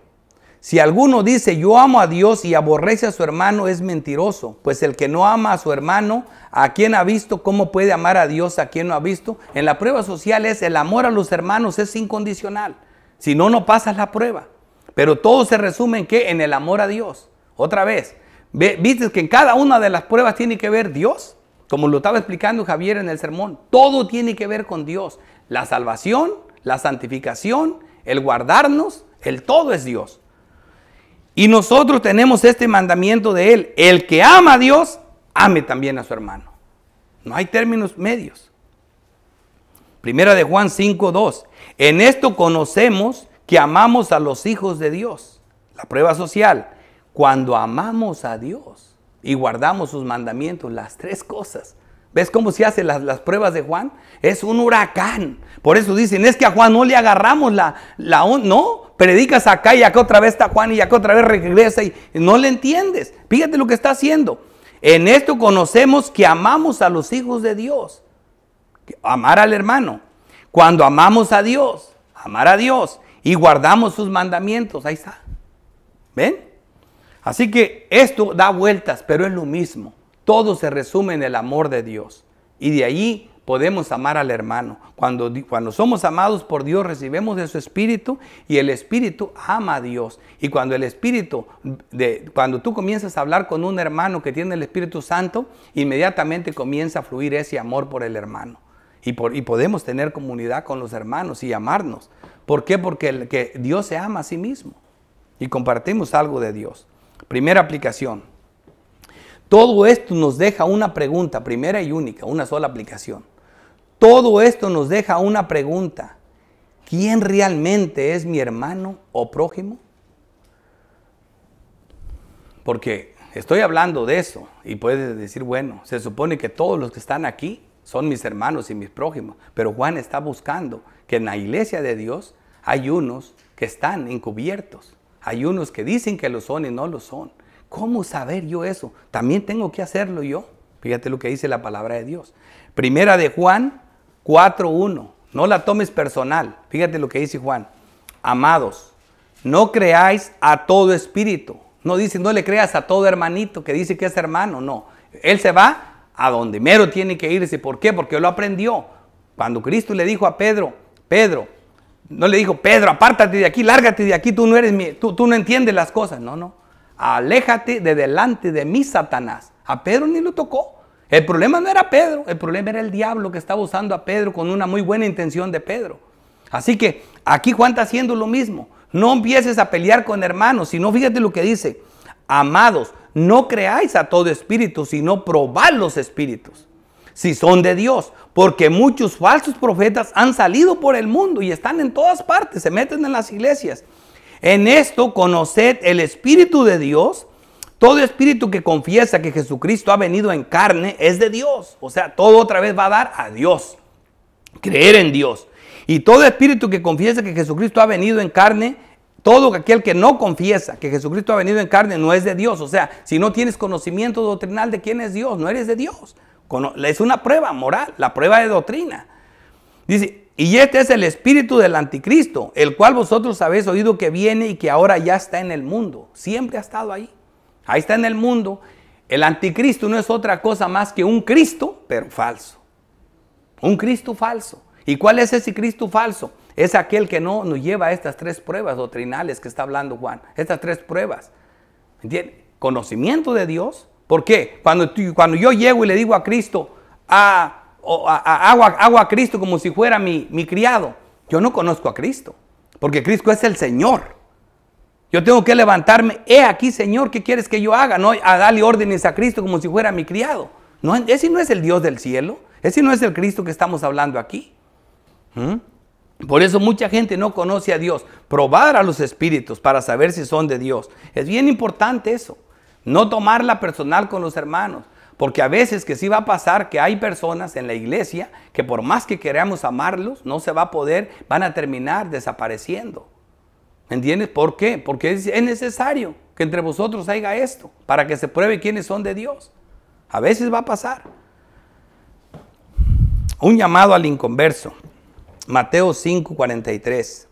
Si alguno dice yo amo a Dios y aborrece a su hermano, es mentiroso. Pues el que no ama a su hermano, ¿a quien ha visto? ¿Cómo puede amar a Dios a quien no ha visto? En la prueba social es el amor a los hermanos es incondicional. Si no, no pasas la prueba. Pero todo se resume en ¿qué? En el amor a Dios. Otra vez, ¿viste que en cada una de las pruebas tiene que ver Dios? Como lo estaba explicando Javier en el sermón. Todo tiene que ver con Dios. La salvación, la santificación, el guardarnos, el todo es Dios. Y nosotros tenemos este mandamiento de Él. El que ama a Dios, ame también a su hermano. No hay términos medios. Primera de Juan 5:2. En esto conocemos que amamos a los hijos de Dios. La prueba social. Cuando amamos a Dios y guardamos sus mandamientos, las tres cosas. ¿Ves cómo se hacen las pruebas de Juan? Es un huracán. Por eso dicen, es que a Juan no le agarramos no, predicas acá y acá otra vez está Juan y acá otra vez regresa y no le entiendes. Fíjate lo que está haciendo. En esto conocemos que amamos a los hijos de Dios. Amar al hermano. Cuando amamos a Dios, amar a Dios y guardamos sus mandamientos, ahí está. ¿Ven? Así que esto da vueltas, pero es lo mismo. Todo se resume en el amor de Dios. Y de ahí podemos amar al hermano. Cuando somos amados por Dios, recibimos de su Espíritu y el Espíritu ama a Dios. Y cuando cuando tú comienzas a hablar con un hermano que tiene el Espíritu Santo, inmediatamente comienza a fluir ese amor por el hermano. Y podemos tener comunidad con los hermanos y amarnos. ¿Por qué? Porque Dios se ama a sí mismo. Y compartimos algo de Dios. Primera aplicación. Todo esto nos deja una pregunta, primera y única, una sola aplicación. Todo esto nos deja una pregunta. ¿Quién realmente es mi hermano o prójimo? Porque estoy hablando de eso y puedes decir, bueno, se supone que todos los que están aquí son mis hermanos y mis prójimos. Pero Juan está buscando que en la iglesia de Dios hay unos que están encubiertos. Hay unos que dicen que lo son y no lo son. ¿Cómo saber yo eso? ¿También tengo que hacerlo yo? Fíjate lo que dice la palabra de Dios. Primera de Juan 4:1. No la tomes personal. Fíjate lo que dice Juan. Amados, no creáis a todo espíritu. No dice, no le creas a todo hermanito que dice que es hermano. No. Él se va a donde mero tiene que irse. ¿Por qué? Porque él lo aprendió. Cuando Cristo le dijo a Pedro, Pedro, no le dijo, Pedro, apártate de aquí, lárgate de aquí, tú no entiendes las cosas. No, no. Aléjate de delante de mí, Satanás. A Pedro ni lo tocó. El problema no era Pedro, el problema era el diablo que estaba usando a Pedro con una muy buena intención de Pedro. Así que aquí Juan está haciendo lo mismo. No empieces a pelear con hermanos, sino fíjate lo que dice. Amados, no creáis a todo espíritu, sino probad los espíritus, si son de Dios. Porque muchos falsos profetas han salido por el mundo y están en todas partes, se meten en las iglesias. En esto conoced el Espíritu de Dios. Todo espíritu que confiesa que Jesucristo ha venido en carne es de Dios. O sea, todo otra vez va a dar a Dios. Creer en Dios. Y todo espíritu que confiesa que Jesucristo ha venido en carne, todo aquel que no confiesa que Jesucristo ha venido en carne no es de Dios. O sea, si no tienes conocimiento doctrinal de quién es Dios, no eres de Dios. Es una prueba moral, la prueba de doctrina. Dice, y este es el espíritu del anticristo, el cual vosotros habéis oído que viene y que ahora ya está en el mundo. Siempre ha estado ahí. Ahí está en el mundo. El anticristo no es otra cosa más que un Cristo, pero falso. Un Cristo falso. ¿Y cuál es ese Cristo falso? Es aquel que no nos lleva a estas tres pruebas doctrinales que está hablando Juan. Estas tres pruebas. ¿Entiendes? Conocimiento de Dios. ¿Por qué? Cuando yo llego y le digo a Cristo, hago a Cristo como si fuera mi criado, yo no conozco a Cristo. Porque Cristo es el Señor. Yo tengo que levantarme, he aquí, Señor, ¿qué quieres que yo haga? No a darle órdenes a Cristo como si fuera mi criado. No, ese no es el Dios del cielo. Ese no es el Cristo que estamos hablando aquí. Por eso mucha gente no conoce a Dios. Probar a los espíritus para saber si son de Dios. Es bien importante eso. No tomarla personal con los hermanos. Porque a veces que sí va a pasar que hay personas en la iglesia que por más que queramos amarlos, no se va a poder, van a terminar desapareciendo. ¿Entiendes? ¿Por qué? Porque es necesario que entre vosotros haya esto, para que se pruebe quiénes son de Dios. A veces va a pasar. Un llamado al inconverso. Mateo 5:43.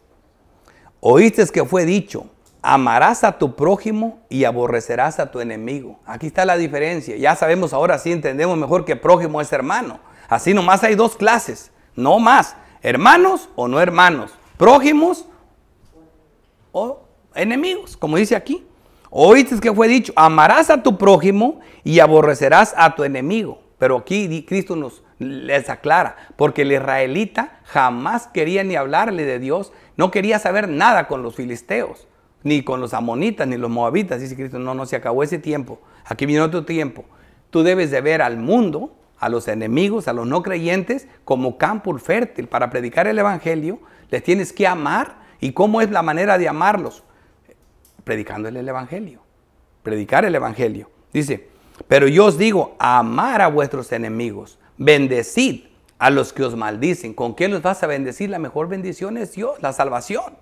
Oíste que fue dicho, amarás a tu prójimo y aborrecerás a tu enemigo. Aquí está la diferencia. Ya sabemos ahora, sí entendemos mejor que prójimo es hermano. Así nomás hay dos clases, no más. Hermanos o no hermanos. Prójimos o enemigos, como dice aquí. Oíste que fue dicho, amarás a tu prójimo y aborrecerás a tu enemigo. Pero aquí Cristo les aclara, porque el israelita jamás quería ni hablarle de Dios, no quería saber nada con los filisteos, ni con los amonitas, ni los moabitas. Dice Cristo, no se acabó ese tiempo, aquí viene otro tiempo. Tú debes de ver al mundo, a los enemigos, a los no creyentes, como campo fértil para predicar el evangelio. Les tienes que amar. ¿Y cómo es la manera de amarlos? Predicándole el evangelio. Predicar el evangelio. Dice, pero yo os digo, amar a vuestros enemigos, bendecid a los que os maldicen. ¿Con qué los vas a bendecir? La mejor bendición es Dios, la salvación.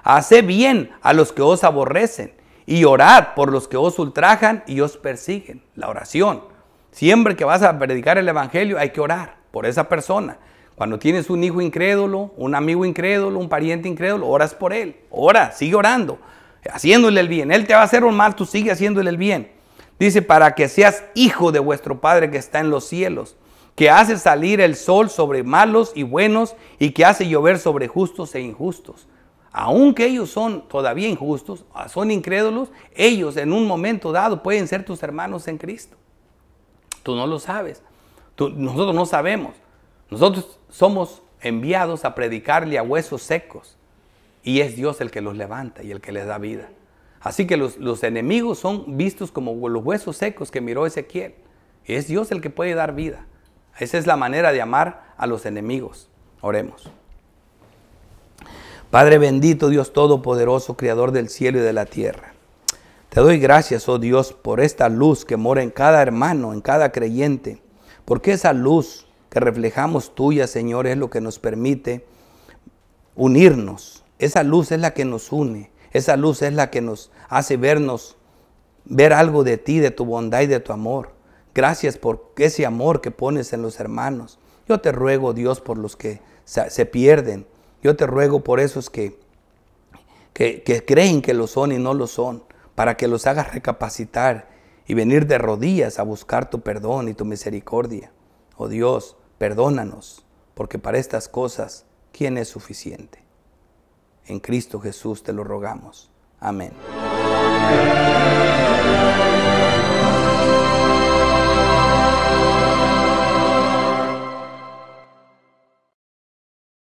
Haced bien a los que os aborrecen y orad por los que os ultrajan y os persiguen. La oración. Siempre que vas a predicar el evangelio hay que orar por esa persona. Cuando tienes un hijo incrédulo, un amigo incrédulo, un pariente incrédulo, oras por él. Ora, sigue orando, haciéndole el bien. Él te va a hacer un mal, tú sigue haciéndole el bien. Dice, para que seas hijo de vuestro Padre que está en los cielos, que hace salir el sol sobre malos y buenos y que hace llover sobre justos e injustos. Aunque ellos son todavía injustos, son incrédulos, ellos en un momento dado pueden ser tus hermanos en Cristo. Tú no lo sabes. Nosotros no sabemos. Nosotros somos enviados a predicarle a huesos secos y es Dios el que los levanta y el que les da vida. Así que los enemigos son vistos como los huesos secos que miró Ezequiel. Y es Dios el que puede dar vida. Esa es la manera de amar a los enemigos. Oremos. Padre bendito, Dios todopoderoso, creador del cielo y de la tierra. Te doy gracias, oh Dios, por esta luz que mora en cada hermano, en cada creyente. Porque esa luz que reflejamos tuya, Señor, es lo que nos permite unirnos. Esa luz es la que nos une. Esa luz es la que nos hace ver algo de ti, de tu bondad y de tu amor. Gracias por ese amor que pones en los hermanos. Yo te ruego, Dios, por los que se pierden. Yo te ruego por esos que creen que lo son y no lo son, para que los hagas recapacitar y venir de rodillas a buscar tu perdón y tu misericordia. Oh Dios, perdónanos, porque para estas cosas, ¿quién es suficiente? En Cristo Jesús te lo rogamos. Amén.